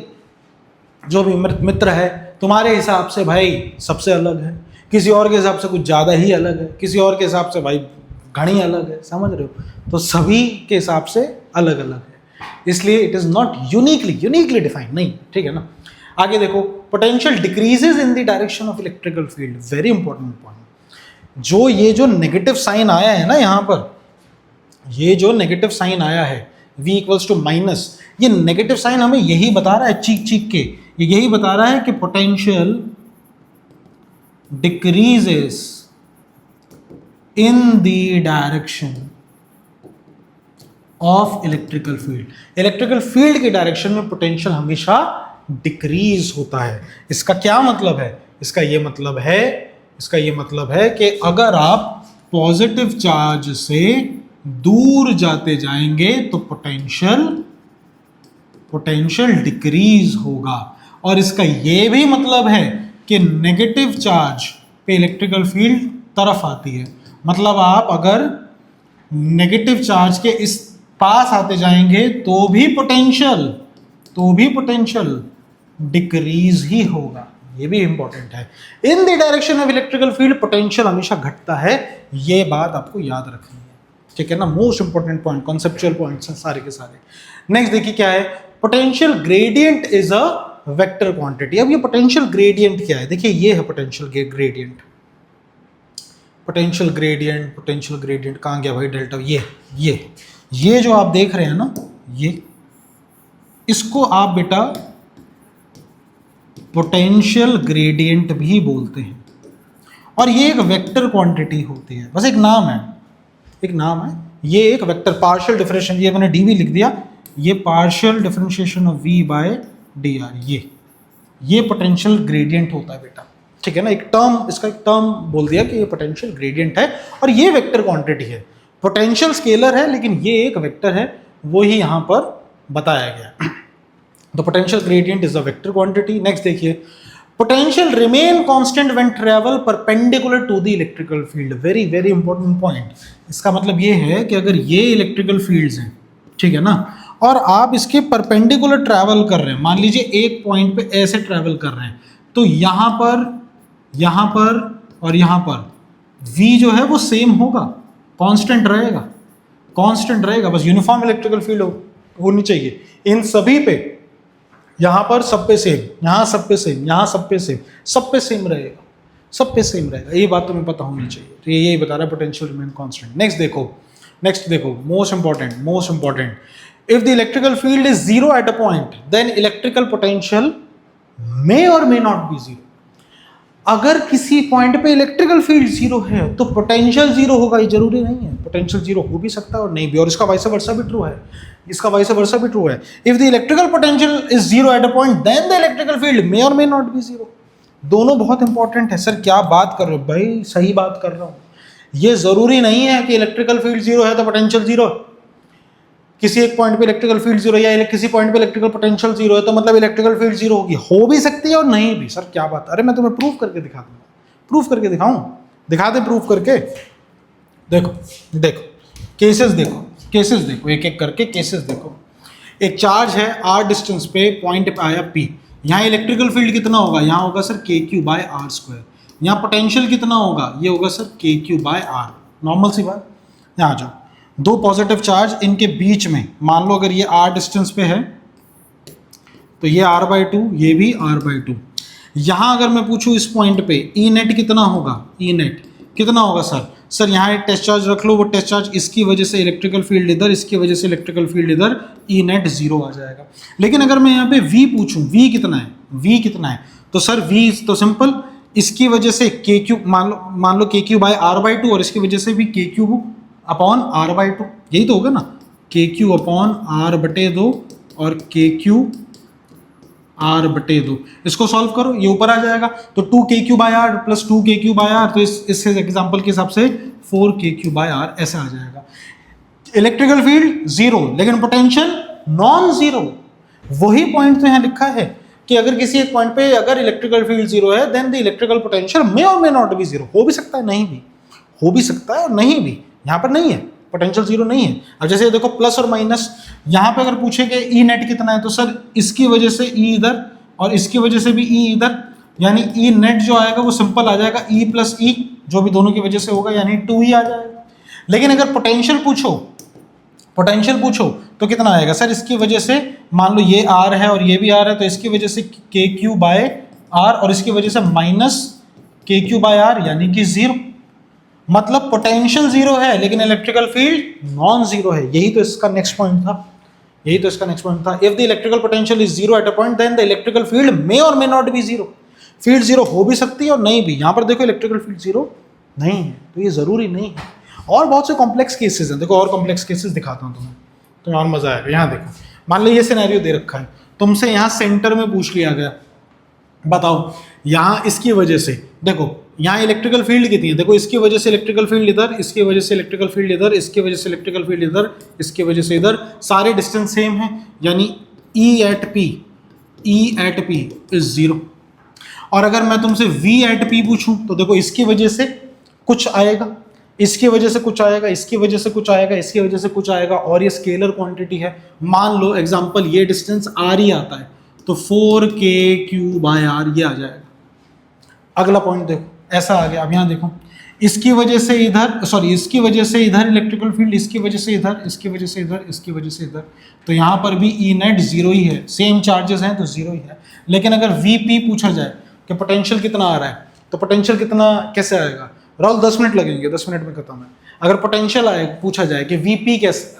जो भी मित्र है तुम्हारे हिसाब से भाई सबसे अलग है, किसी और के हिसाब से कुछ ज़्यादा ही अलग है, किसी और के हिसाब से भाई घनी अलग है, समझ रहे हो? तो सभी के हिसाब से अलग अलग है, इसलिए it is not uniquely defined, नहीं, ठीक है ना। आगे देखो, potential decreases in the direction of electrical field, very important point. जो ये जो नेगेटिव साइन आया है ना यहाँ पर, ये जो नेगेटिव साइन आया है v इक्वल्स टू माइनस, ये नेगेटिव साइन हमें यही बता रहा है चीख चीख के, ये यही बता रहा है कि potential decreases in the direction of electrical field. Electrical field के डायरेक्शन में पोटेंशियल हमेशा डिक्रीज होता है। इसका क्या मतलब है? इसका ये मतलब है कि अगर आप पॉजिटिव चार्ज से दूर जाते जाएंगे तो पोटेंशियल डिक्रीज होगा, और इसका यह भी मतलब है कि नेगेटिव चार्ज पे इलेक्ट्रिकल फील्ड तरफ आती है। मतलब आप अगर नेगेटिव चार्ज के इस पास आते जाएंगे तो भी पोटेंशियल डिक्रीज ही होगा, ये भी इंपॉर्टेंट है। In the direction of electrical field potential हमेशा घटता है, ये बात आपको याद रखनी है, ठीक है ना। Most important point, conceptual points हैं सारे के सारे। नेक्स्ट देखिए क्या है, potential gradient is a vector quantity. अब ये पोटेंशियल ग्रेडियंट क्या है? देखिए ये है पोटेंशियल ग्रेडियंट। पोटेंशियल ग्रेडियंट कहाँ गया भाई? डेल्टा, ये जो आप देख रहे हैं ना, ये इसको आप बेटा पोटेंशियल ग्रेडियंट भी बोलते हैं, और ये एक वेक्टर क्वांटिटी होती है, बस एक नाम है। ये एक वेक्टर पार्शियल डिफरेंशिएशन, ये मैंने dv लिख दिया, ये partial differentiation of v by dr, ये पोटेंशियल ग्रेडियंट होता है बेटा, ठीक है ना। इसका एक टर्म बोल दिया कि ये पोटेंशियल ग्रेडियंट है, और ये वेक्टर क्वांटिटी है। पोटेंशियल स्केलर है लेकिन ये एक वेक्टर है, वो ही यहां पर बताया गया। तो potential gradient is a vector quantity. Next देखिए, potential remain constant when travel perpendicular to the electrical field. Very very important point. इसका मतलब ये है कि अगर ये इलेक्ट्रिकल फील्ड्स हैं, ठीक है ना, और आप इसके परपेंडिकुलर ट्रैवल कर रहे हैं, मान लीजिए एक पॉइंट पे ऐसे ट्रैवल कर रहे हैं, तो यहाँ पर और यहाँ पर v जो है वो सेम होगा, कांस्टेंट रहेगा, बस यूनिफॉर्म इलेक्ट्रिकल फील्ड होनी चाहिए इन सभी पे। यहाँ पर सब पे सेम, यहाँ सब पे सेम, यहाँ सब पे सेम रहेगा, ये बात तुम्हें पता होनी चाहिए। तो ये यही बता रहा है पोटेंशियल रिमेन कांस्टेंट। नेक्स्ट देखो, most important, if the electrical field is zero at a point then electrical potential may or may not be zero. अगर किसी पॉइंट पे इलेक्ट्रिकल फील्ड जीरो है तो पोटेंशियल जीरो होगा, ये जरूरी नहीं है। पोटेंशियल जीरो हो भी सकता है और नहीं भी, और इसका वाइस वर्सा भी ट्रू है, if the electrical potential is zero at a point then the electrical field may or may not be zero. दोनों बहुत इंपॉर्टेंट है। सर क्या बात कर रहे हो भाई? सही बात कर रहा हूं। ये जरूरी नहीं है कि इलेक्ट्रिकल फील्ड जीरो है तो पोटेंशियल जीरो। किसी एक पॉइंट पे इलेक्ट्रिकल फील्ड जीरो या किसी पॉइंट पे इलेक्ट्रिकल पोटेंशियल जीरो है तो मतलब इलेक्ट्रिकल फील्ड जीरो होगी, हो भी सकती है और नहीं भी। सर क्या बात? अरे मैं तुम्हें प्रूफ करके दिखा दूंगा, दिखा दे प्रूफ करके। देखो केसेस देखो, एक एक करके केसेस देखो। एक चार्ज है r डिस्टेंस पे, पॉइंट पे आया P। यहाँ इलेक्ट्रिकल फील्ड कितना होगा? यहाँ होगा sir KQ by R square. यहाँ पोटेंशियल कितना होगा? ये होगा sir KQ by R. Normal सी बात। यहाँ आ जाओ, दो पॉजिटिव चार्ज, इनके बीच में मान लो अगर ये r डिस्टेंस पे है तो ये r/2, ये भी r/2। यहाँ अगर मैं पूछूं इस पॉइंट पे E नेट कितना होगा? सर यहाँ एक टेस्ट चार्ज रख लो, वो टेस्ट चार्ज इसकी वजह से इलेक्ट्रिकल फील्ड इधर, इसकी वजह से इलेक्ट्रिकल फील्ड इधर, E नेट 0 आ जाएगा। लेकिन अगर मैं यहाँ पे V पूछूं, V कितना है तो सर V तो सिंपल, इसकी वजह से KQ मान लो KQ बाय r/2 और इसकी वजह से भी KQ अपॉन r/2, यही तो होगा ना, KQ अपॉन r/2 और KQ r/2। इसको सॉल्व करो, ये ऊपर आ जाएगा तो 2KQ by r plus 2KQ by r, तो इस एग्जांपल के हिसाब से 4KQ बाय r ऐसा आ जाएगा। इलेक्ट्रिकल फील्ड जीरो लेकिन पोटेंशियल नॉन जीरो। वही पॉइंट तो यहाँ लिखा है कि अगर किसी एक पॉइंट पे अगर इलेक्ट्रिकल फील्ड जीरो है then the electrical potential may or may not be zero. हो भी सकता है, नहीं भी हो भी सकता है और नहीं भी। यहाँ पर नहीं है, पोटेंशियल जीरो नहीं है। अब जैसे देखो प्लस और माइनस, यहाँ पे अगर पूछे कि ई नेट कितना है तो सर इसकी वजह से ई इधर, और इसकी वजह से भी ई इधर, यानी ई नेट जो आएगा वो सिंपल आ जाएगा ई प्लस ई, जो भी दोनों की वजह से होगा, यानी 2e आ जाएगा। लेकिन अगर पोटेंशियल पूछो तो कितना आएगा सर? इसकी वजह से मान लो ये आर है और ये भी आर है, तो इसकी वजह से के क्यू बाय आर और इसकी वजह से minus K Q by are, यानी कि 0। मतलब पोटेंशियल 0 है लेकिन इलेक्ट्रिकल फील्ड नॉन जीरो है। यही तो इसका नेक्स्ट पॉइंट था। If the electrical potential is 0 at a point, then the electrical field may or may not be 0। Field 0 हो भी सकती है और नहीं भी। यहां पर देखो इलेक्ट्रिकल फील्ड 0 नहीं है, तो ये जरूरी नहीं है। और बहुत से कॉम्प्लेक्स केसेस हैं, देखो और कॉम्प्लेक्स केसेस दिखाता हूं तुम्हें और मजा आएगा। यहाँ देखो, मान लो ये सिनेरियो दे रखा है, तुमसे यहाँ सेंटर में पूछ लिया गया, बताओ यहाँ इसकी वजह से, देखो यहाँ इलेक्ट्रिकल फील्ड कितनी है, देखो इसकी वजह से इलेक्ट्रिकल फील्ड इधर, इसकी वजह से इलेक्ट्रिकल फील्ड इधर, इसकी वजह से इलेक्ट्रिकल फील्ड इधर, इसकी वजह से इधर, सारे डिस्टेंस सेम है, यानी E at P इज 0। और अगर मैं तुमसे V at P पूछूं तो देखो इसकी वजह से कुछ आएगा, इसकी वजह से कुछ आएगा, इसकी वजह से कुछ आएगा, इसकी वजह से कुछ आएगा, और ये स्केलर क्वांटिटी है। मान लो एग्जांपल ये डिस्टेंस R ही आता है, तो 4kq/r ये आ जाएगा। अगला पॉइंट देखो, ऐसा आ गया। अब यहाँ देखो, इसकी वजह से इधर, सॉरी इसकी वजह से इधर इलेक्ट्रिकल फील्ड, इसकी वजह से इधर, इसकी वजह से इधर, इसकी वजह से इधर, तो यहाँ पर भी ई नेट 0 ही है, सेम चार्जेस हैं तो 0 ही है। लेकिन अगर वी पूछा जाए कि पोटेंशियल कितना आ रहा है, तो पोटेंशियल कितना कैसे आएगा? राहुल 10 मिनट लगेंगे, 10 मिनट में खत्म है। अगर पोटेंशियल आए पूछा जाए कि वीपी कैसे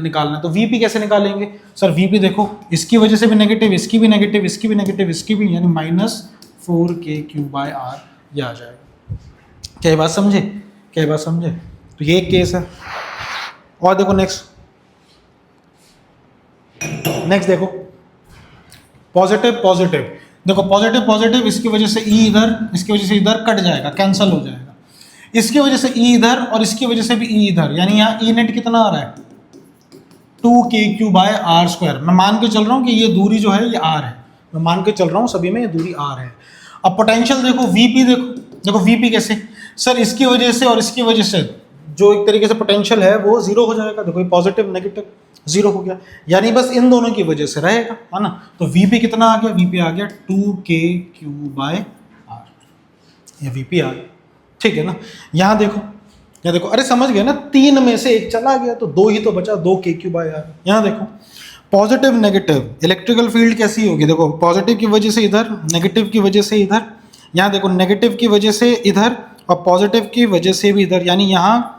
निकालना है, तो वीपी कैसे निकालेंगे सर? वीपी देखो, इसकी वजह से भी नेगेटिव, इसकी भी नेगेटिव, इसकी भी नेगेटिव, इसकी भी, यानी -4kq/r ये आ जाएगा। क्या ये बात समझे? तो ये एक केस है। और देखो नेक्स्ट देखो, पॉजिटिव देखो, पॉजिटिव इसकी वजह से ई इधर, इसकी वजह से इधर कट जाएगा, कैंसिल हो जाएगा। इसकी वजह से ई इधर और इसकी वजह से भी ई इधर, यानी यहाँ ई नेट कितना आ रहा है? 2kq/r²। मैं मान के चल रहा हूँ कि ये दूरी जो है ये r है, मैं मान के चल रहा हूँ सभी में ये दूरी r है। अब पोटेंशियल देखो, वीपी देखो वीपी कैसे सर? इसकी वजह से और इसकी वजह से जो एक तरीके से पोटेंशियल है वो 0 हो जाएगा। देखो पॉजिटिव नेगेटिव 0 हो गया, यानी बस इन दोनों की वजह से रहेगा, है ना? तो वीपी कितना आ गया? वीपी आ गया 2kq/r, ये वीपी आ गया, ठीक है ना? यहाँ देखो, अरे समझ गए ना, 3 में से एक चला गया तो 2 ही तो बचा, 2kq/r। यहाँ देखो, पॉजिटिव नेगेटिव इलेक्ट्रिकल फील्ड कैसी होगी? देखो पॉजिटिव की वजह से इधर, नेगेटिव की वजह से इधर, यहाँ देखो नेगेटिव की वजह से इधर और पॉजिटिव की वजह से भी इधर, यानी यहाँ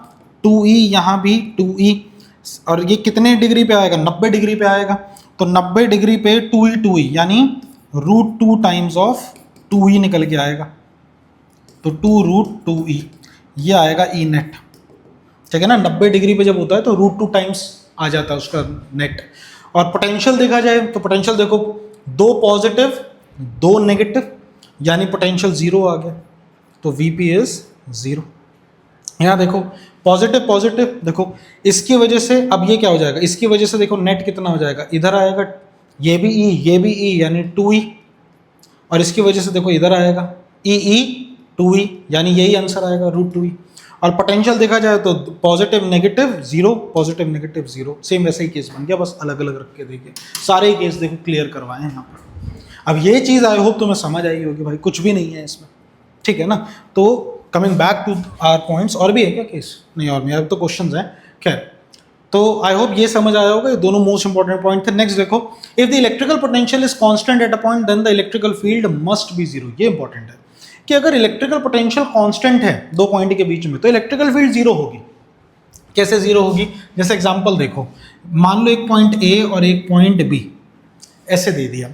2e, यहाँ भी 2e। और ये कितने डिग्री पे आएगा? 90 डिग्री पे आएगा। तो 90 डिग्री पे 2e, यानी √2 टाइम्स ऑफ 2e निकल के आएगा, तो 2√2e ये आएगा ई नेट, ठीक है ना? 90 डिग्री पे जब होता है तो √2 टाइम्स आ जाता है उसका नेट। और पोटेंशियल देखा जाए तो पोटेंशियल देखो, 2 पॉजिटिव 2 नेगेटिव, यानी पोटेंशियल 0 आ गया, तो वीपी इज 0। यहाँ देखो पॉजिटिव देखो, इसकी वजह से अब ये क्या हो जाएगा? इसकी वजह से देखो नेट कितना हो जाएगा? इधर आएगा, ये भी ई, यानी 2e, और इसकी वजह से देखो इधर आएगा ई 2e, यानी यही आंसर आएगा √2e। और पोटेंशियल देखा जाए तो positive negative 0, positive negative 0, same वैसा ही केस बन गया, बस अलग अलग रख के देखिए। सारे केस देखो क्लियर करवाए हैं यहाँ पर। अब ये चीज़ आई होप तुम्हें समझ आई होगी भाई, कुछ भी नहीं है इसमें, ठीक है ना? तो coming back to our points, और भी है क्या केस? नहीं और नहीं, अब तो क्वेश्चंस हैं। खैर, तो आई होप ये समझ आया होगा, ये दोनों मोस्ट इंपॉर्टेंट पॉइंट थे। नेक्स्ट देखो, if the electrical potential is constant at a point, then the electrical field must be 0। ये इंपॉर्टेंट है कि अगर इलेक्ट्रिकल पोटेंशियल कांस्टेंट है 2 पॉइंट के बीच में, तो इलेक्ट्रिकल फील्ड 0 होगी। कैसे 0 होगी? जैसे एग्जांपल देखो, मान लो एक पॉइंट ए और एक पॉइंट बी ऐसे दे दिया।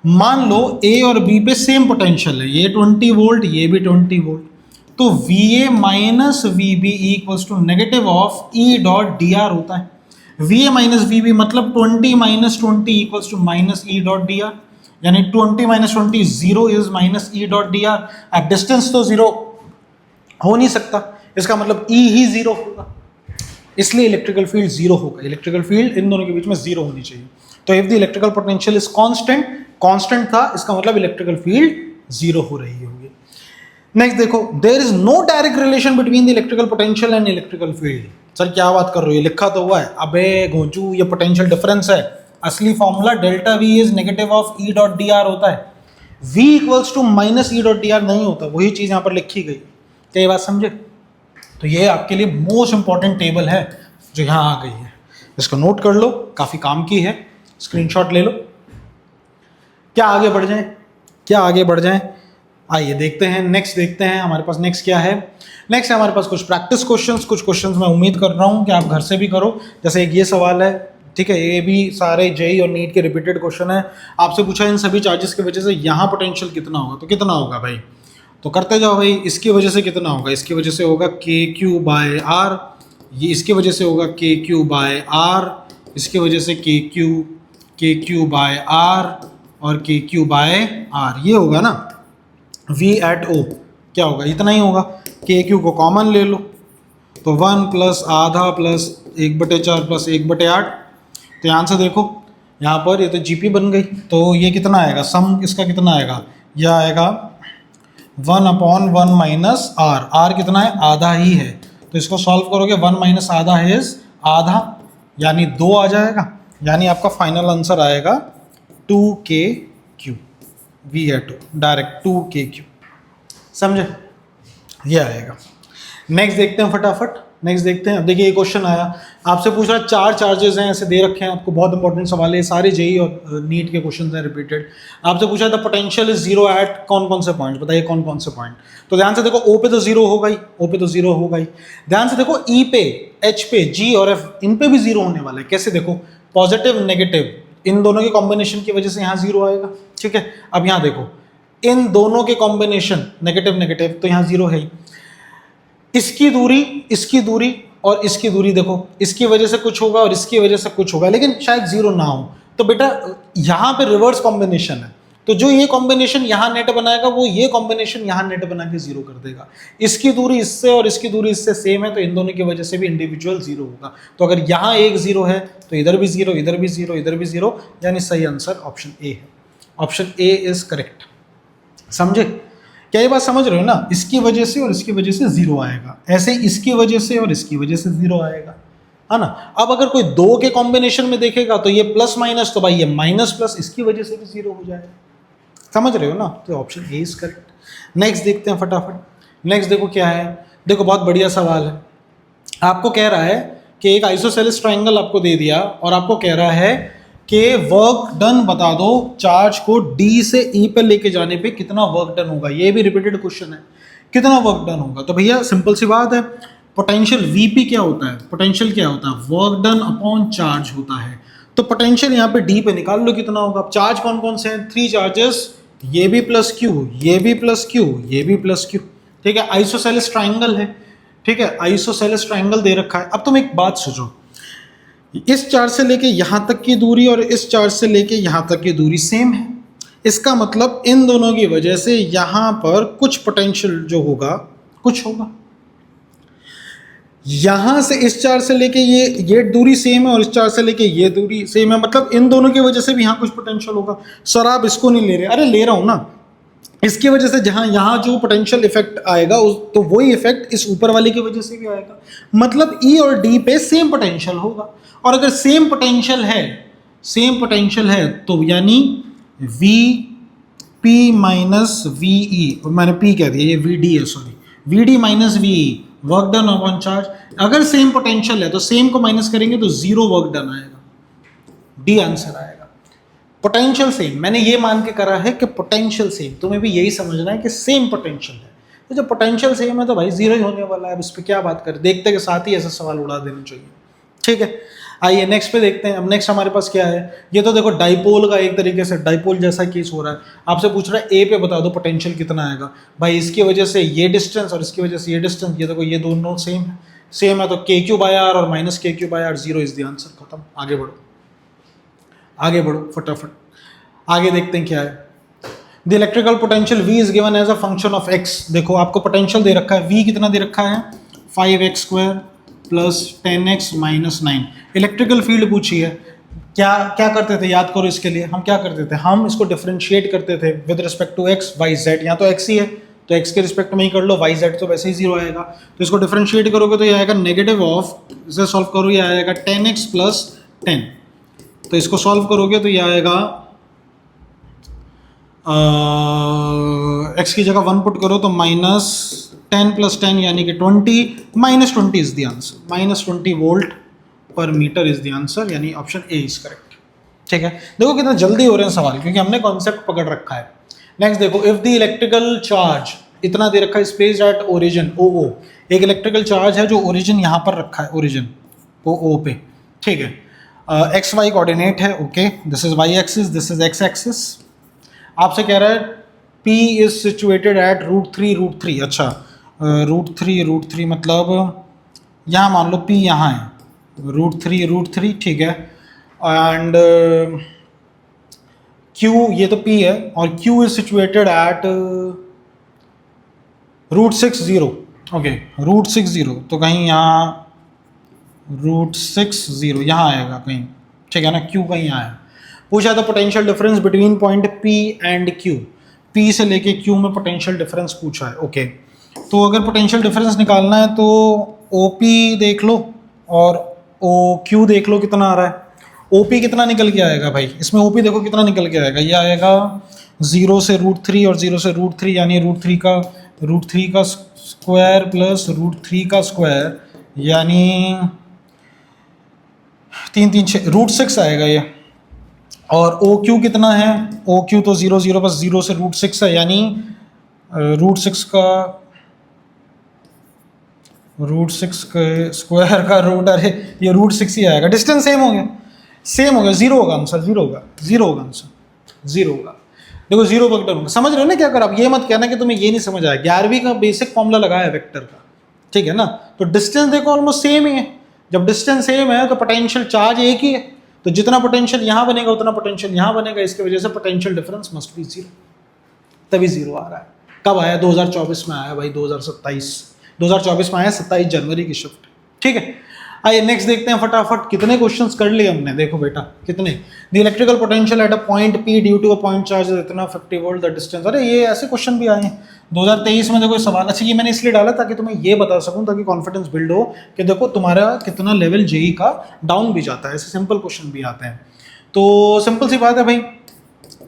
मान लो ए और बी पे सेम पोटेंशियल है, ये 20 वोल्ट, ये भी 20 वोल्ट, तो VA minus VB equals to negative of E.dr होता है। VA माइनस VB मतलब 20 minus 20 equals to minus E.dr, यानी 20 माइनस 20 0 इज माइनस E.dr। अब डिस्टेंस तो 0 हो नहीं सकता, इसका मतलब E ही 0 होगा, इसलिए इलेक्ट्रिकल फील्ड 0 होगा। इलेक्ट्रिकल फील्ड इन दोनों के बीच में 0 होनी चाहिए। तो if the electrical potential is constant था, इसका मतलब इलेक्ट्रिकल फील्ड 0 हो रही होगी। नेक्स्ट देखो, there is no direct relation between the electrical potential and electrical field. Sir क्या बात कर रहे हो, ये लिखा तो हुआ है। अबे घोंचू, ये पोटेंशियल डिफरेंस है, असली formula delta V is negative of E dot D R होता है, v equals to minus E dot D R नहीं होता, वही चीज यहां पर लिखी गई। क्या ये बात समझे? तो ये आपके लिए मोस्ट इंपॉर्टेंट टेबल है जो यहां आ गई है, इसको नोट कर लो, काफी काम की है, स्क्रीनशॉट ले लो। क्या आगे बढ़ जाए, क्या आगे बढ़ जाए, आइए देखते हैं, नेक्स्ट देखते हैं हमारे पास नेक्स्ट क्या है। नेक्स्ट है हमारे पास कुछ प्रैक्टिस क्वेश्चंस, कुछ क्वेश्चंस मैं उम्मीद कर रहा हूं कि आप घर से भी करो। जैसे एक ये सवाल है, ठीक है, ये भी सारे जेई और नीट के रिपीटेड क्वेश्चन है। आपसे पूछा इन सभी चार्जेस की वजह से यहाँ पोटेंशियल कितना होगा, तो कितना होगा भाई, तो करते जाओ भाई। इसकी वजह से कितना होगा, इसकी वजह से होगा के क्यू बाय आर, ये इसकी वजह से होगा के क्यू बाय आर, इसकी वजह से के क्यू बाय आर और के क्यू बाय आर, ये होगा ना V एट O, क्या होगा, इतना ही होगा। के क्यू को कॉमन ले लो तो 1 प्लस आधा प्लस 1/4 प्लस 1/8। तो यहाँ से देखो, यहाँ पर ये तो GP बन गई, तो ये कितना आएगा, सम इसका कितना आएगा, यह आएगा 1/1 माइनस आर, आर कितना है, आधा ही है, तो इसको सॉल्व करोगे 1 माइनस आधा इज आधा, यानी 2 आ जाएगा, यानी आपका फाइनल आंसर आएगा 2KQ, V eight O direct 2KQ, समझे, ये आएगा। नेक्स्ट देखते हैं फटाफट, नेक्स्ट देखते हैं। अब देखिए ये क्वेश्चन आया, आपसे पूछ रहा है 4 चार्जेस हैं ऐसे दे रखे हैं आपको, बहुत इंपॉर्टेंट सवाल है, सारे जेई और नीट के क्वेश्चन हैं रिपीटेड। आपसे पूछा था पोटेंशियल इज 0 एट कौन कौन से पॉइंट, बताइए कौन कौन से पॉइंट। तो ध्यान से देखो, ओ पे तो 0 होगा ही, ओ पे तो 0 होगा ही। ध्यान से देखो, ई पे, एच पे, जी और एफ, इन पे भी 0 होने वाला है। कैसे, देखो पॉजिटिव नेगेटिव इन दोनों के कॉम्बिनेशन की वजह से यहाँ 0 आएगा, ठीक है। अब यहाँ देखो, इन दोनों के कॉम्बिनेशन नेगेटिव नेगेटिव, तो यहाँ 0 है ही। इसकी दूरी और इसकी दूरी देखो, इसकी वजह से कुछ होगा और इसकी वजह से कुछ होगा, लेकिन शायद 0 ना हो। तो बेटा यहाँ पे रिवर्स कॉम्बिनेशन है, तो जो ये कॉम्बिनेशन यहाँ नेट बनाएगा वो ये कॉम्बिनेशन यहाँ नेट बना के 0 कर देगा। इसकी दूरी इससे और इसकी दूरी इससे सेम है, तो इन दोनों की वजह से भी इंडिविजुअल 0 होगा। तो अगर यहाँ एक 0 है तो इधर भी 0, इधर भी 0, इधर भी 0, यानी सही आंसर ऑप्शन ए है। ऑप्शन ए इज करेक्ट, समझे? क्या ये बात समझ रहे हो ना? इसकी वजह से और इसकी वजह से 0 आएगा, ऐसे इसकी वजह से और इसकी वजह से 0 आएगा, है ना। अब अगर कोई 2 के कॉम्बिनेशन में देखेगा तो ये प्लस माइनस, तो भाई ये माइनस प्लस, इसकी वजह से भी 0 हो जाएगा, समझ रहे हो ना? तो option A is correct. Next देखते हैं फटाफट, नेक्स्ट देखो क्या है, देखो बहुत बढ़िया सवाल है। आपको कह रहा है कि एक आइसोसेलेस ट्रायंगल आपको दे दिया और आपको कह रहा है कि वर्क डन बता दो, चार्ज को डी से ई पे लेके जाने पे कितना वर्क डन होगा। ये भी रिपीटेड क्वेश्चन है, कितना वर्क डन होगा। तो भैया सिंपल सी बात है, पोटेंशियल वीपी क्या होता है, पोटेंशियल क्या होता है, वर्क डन अपॉन चार्ज होता है। तो पोटेंशियल यहाँ पे डी पे निकाल लो कितना होगा। अब चार्ज कौन कौन से हैं, 3 चार्जेस, ये भी प्लस क्यू, ये भी प्लस क्यू, ये भी प्लस क्यू, ठीक है। आइसोसेलेस ट्रायंगल है, ठीक है, आइसोसेलेस ट्रायंगल दे रखा है। अब तुम एक बात सोचो, इस चार्ज से लेके यहाँ तक की दूरी और इस चार्ज से लेके यहाँ तक की दूरी सेम है। इसका मतलब इन दोनों की वजह से यहाँ पर कुछ पोटेंशियल जो होगा, कुछ होगा। यहाँ से इस चार्ज से लेके ये दूरी सेम है और इस चार्ज से लेके ये दूरी सेम है, मतलब इन दोनों की वजह से भी यहाँ कुछ पोटेंशियल होगा। सर आप इसको नहीं ले रहे, अरे ले रहा हूँ ना। इसकी वजह से जहाँ यहाँ जो पोटेंशियल इफेक्ट आएगा तो वही इफेक्ट इस ऊपर वाले की वजह से भी आएगा, मतलब ई और डी पे सेम पोटेंशियल होगा। और अगर सेम पोटेंशियल है तो यानी V P minus V E, मैंने पी कह दिया, ये वी डी है, sorry, V D minus V E, work done upon charge. अगर सेम पोटेंशियल है तो सेम को माइनस करेंगे तो 0 वर्क डन आएगा, डी आंसर आएगा। पोटेंशियल सेम, मैंने ये मान के करा है कि पोटेंशियल सेम, तुम्हें भी यही समझना है कि सेम पोटेंशियल है। तो जब पोटेंशियल सेम है तो भाई 0 ही होने वाला है, अब इस पर क्या बात करें, देखते के साथ ही ऐसा सवाल उड़ा देना चाहिए, ठीक है। आइए नेक्स्ट पे देखते हैं। अब नेक्स्ट हमारे पास क्या है, ये तो देखो डाइपोल का एक तरीके से डाइपोल जैसा केस हो रहा है। आपसे पूछ रहा है ए पे बता दो पोटेंशियल कितना आएगा। भाई इसकी वजह से ये डिस्टेंस और इसकी वजह से ये डिस्टेंस, ये देखो ये दोनों सेम है तो के क्यू बाय आर और minus K Q by R, 0 is the answer, खत्म। आगे बढ़ो फटाफट, आगे देखते हैं क्या है। The electrical potential V is given as a function of x। देखो आपको पोटेंशियल दे रखा है, V कितना दे रखा है, 5x² plus 10x minus 9। Electrical field पूछी है, क्या करते थे, याद करो। इसके लिए हम क्या करते थे, हम इसको डिफरेंशिएट करते थे with respect to x, y, z। यहाँ तो x ही है तो x के रिस्पेक्ट में ही कर लो, y, z तो वैसे ही 0 आएगा। तो इसको डिफरेंशिएट करोगे तो ये आएगा नेगेटिव ऑफ, इसे सॉल्व करो, ये आएगा 10x प्लस 10। तो इसको सॉल्व करोगे तो ये आएगा x की जगह 1 पुट करो तो -10 + 10 यानी कि 20, -20 इज द आंसर, -20 वोल्ट पर मीटर इज द आंसर, यानी ऑप्शन ए इज करेक्ट। ठीक है, देखो कितना जल्दी हो रहे हैं सवाल, क्योंकि हमने कॉन्सेप्ट पकड़ रखा है। नेक्स्ट देखो, इफ द इलेक्ट्रिकल चार्ज इतना दे रखा है, स्पेस एट ओरिजिन OO, एक इलेक्ट्रिकल चार्ज है जो ओरिजिन यहाँ पर रखा है, ओरिजिन OO पे। ठीक है, एक्स वाई कोऑर्डिनेट है, okay, this is Y axis, this is X axis. आपसे कह रहा है P इज सिचुएटेड एट √3, अच्छा √3 मतलब यहाँ मान लो P यहाँ है, √3, ठीक है, एंड Q ये तो P है, और Q is situated at √60, okay, √60, तो कहीं यहाँ √60 यहाँ आएगा कहीं, ठीक है ना, Q कहीं यहाँ है। पूछा था potential difference between point P and Q, P से लेके Q में पोटेंशियल डिफरेंस पूछा है, ओके। तो अगर पोटेंशियल डिफरेंस निकालना है तो OP देख लो और OQ देख लो कितना आ रहा है। OP कितना निकल के आएगा भाई, इसमें OP देखो कितना निकल के आएगा, ये आएगा 0 से √3 और 0 से √3, यानी √3 का स्क्वायर प्लस √3 का स्क्वायर, यानी 3 3 6 √6 आएगा ये। और OQ कितना है, OQ तो 0 0 बस 0 से √6 है, यानी √6 के स्क्वायर का रूट, अरे ये √6 ही आएगा। डिस्टेंस सेम हो गया, 0 होगा आंसर, 0 होगा आंसर, 0 होगा। देखो 0 वेक्टर होगा, समझ रहे हो ना क्या कर, आप ये मत कहना कि तुम्हें ये नहीं समझ आया, 11वीं का बेसिक फॉर्मूला लगाया है वेक्टर का, ठीक है ना। तो डिस्टेंस देखो ऑलमोस्ट सेम ही है, जब डिस्टेंस सेम है तो पोटेंशियल चार्ज एक ही है, तो जितना पोटेंशियल यहाँ बनेगा उतना पोटेंशियल यहाँ बनेगा, इसकी वजह से पोटेंशियल डिफरेंस मस्ट बी 0, तभी 0 आ रहा है। कब आया, 2024 में आया भाई, 2024 में आया, 27 जनवरी की शिफ्ट, ठीक है। आइए नेक्स्ट देखते हैं फटाफट, कितने क्वेश्चंस कर लिए हमने, देखो बेटा कितने। The electrical potential at a point P due to a point charge इतना 50 वोल्ट द डिस्टेंस, अरे ये ऐसे क्वेश्चन भी आए हैं 2023 में। देखो सवाल, अच्छा ये मैंने इसलिए डाला ताकि तुम्हें ये बता सकूं, ताकि कॉन्फिडेंस बिल्ड हो कि देखो तुम्हारा कितना लेवल जेई का डाउन भी जाता है, ऐसे सिंपल क्वेश्चन भी आते हैं। तो सिंपल सी बात है भाई,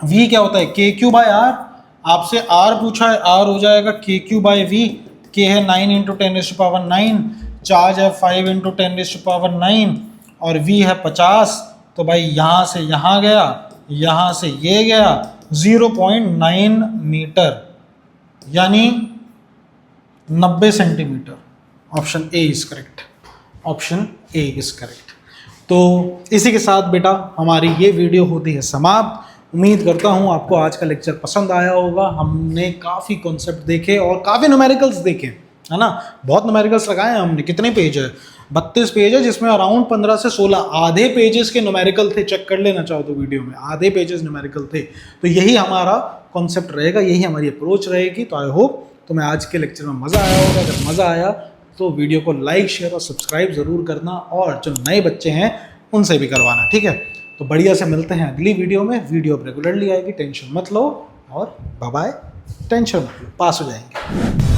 V क्या होता है, KQ/R, आपसे R पूछा है, R हो जाएगा KQ/V, K है 9 × 10⁹, चार्ज है 5 × 10⁹, और V है 50, तो भाई यहाँ से यहाँ गया, यहाँ से ये गया, 0.9 मीटर, यानी 90 centimetre. Option A is correct, option A is correct. तो इसी के साथ बेटा हमारी ये वीडियो होती है समाप्त। उम्मीद करता हूँ आपको आज का लेक्चर पसंद आया होगा। हमने काफ़ी कॉन्सेप्ट देखे और काफ़ी न्यूमेरिकल्स देखे, है ना, बहुत न्यूमेरिकल्स लगाए हैं हमने। कितने पेज है, 32 पेज है, जिसमें अराउंड 15 से 16 आधे पेजेस के न्यूमेरिकल थे, चेक कर लेना चाहो तो वीडियो में आधे पेजेस न्यूमेरिकल थे। तो यही हमारा कॉन्सेप्ट रहेगा, यही हमारी अप्रोच रहेगी। तो आई होप तुम्हें आज के लेक्चर में मज़ा आया होगा। अगर मज़ा आया तो वीडियो को लाइक शेयर और सब्सक्राइब ज़रूर करना, और जो नए बच्चे हैं उनसे भी करवाना, ठीक है। तो बढ़िया से मिलते हैं अगली वीडियो में। वीडियो अब रेगुलरली आएगी, टेंशन मत लो, और बाय बाय, टेंशन मत लो, पास हो जाएंगे।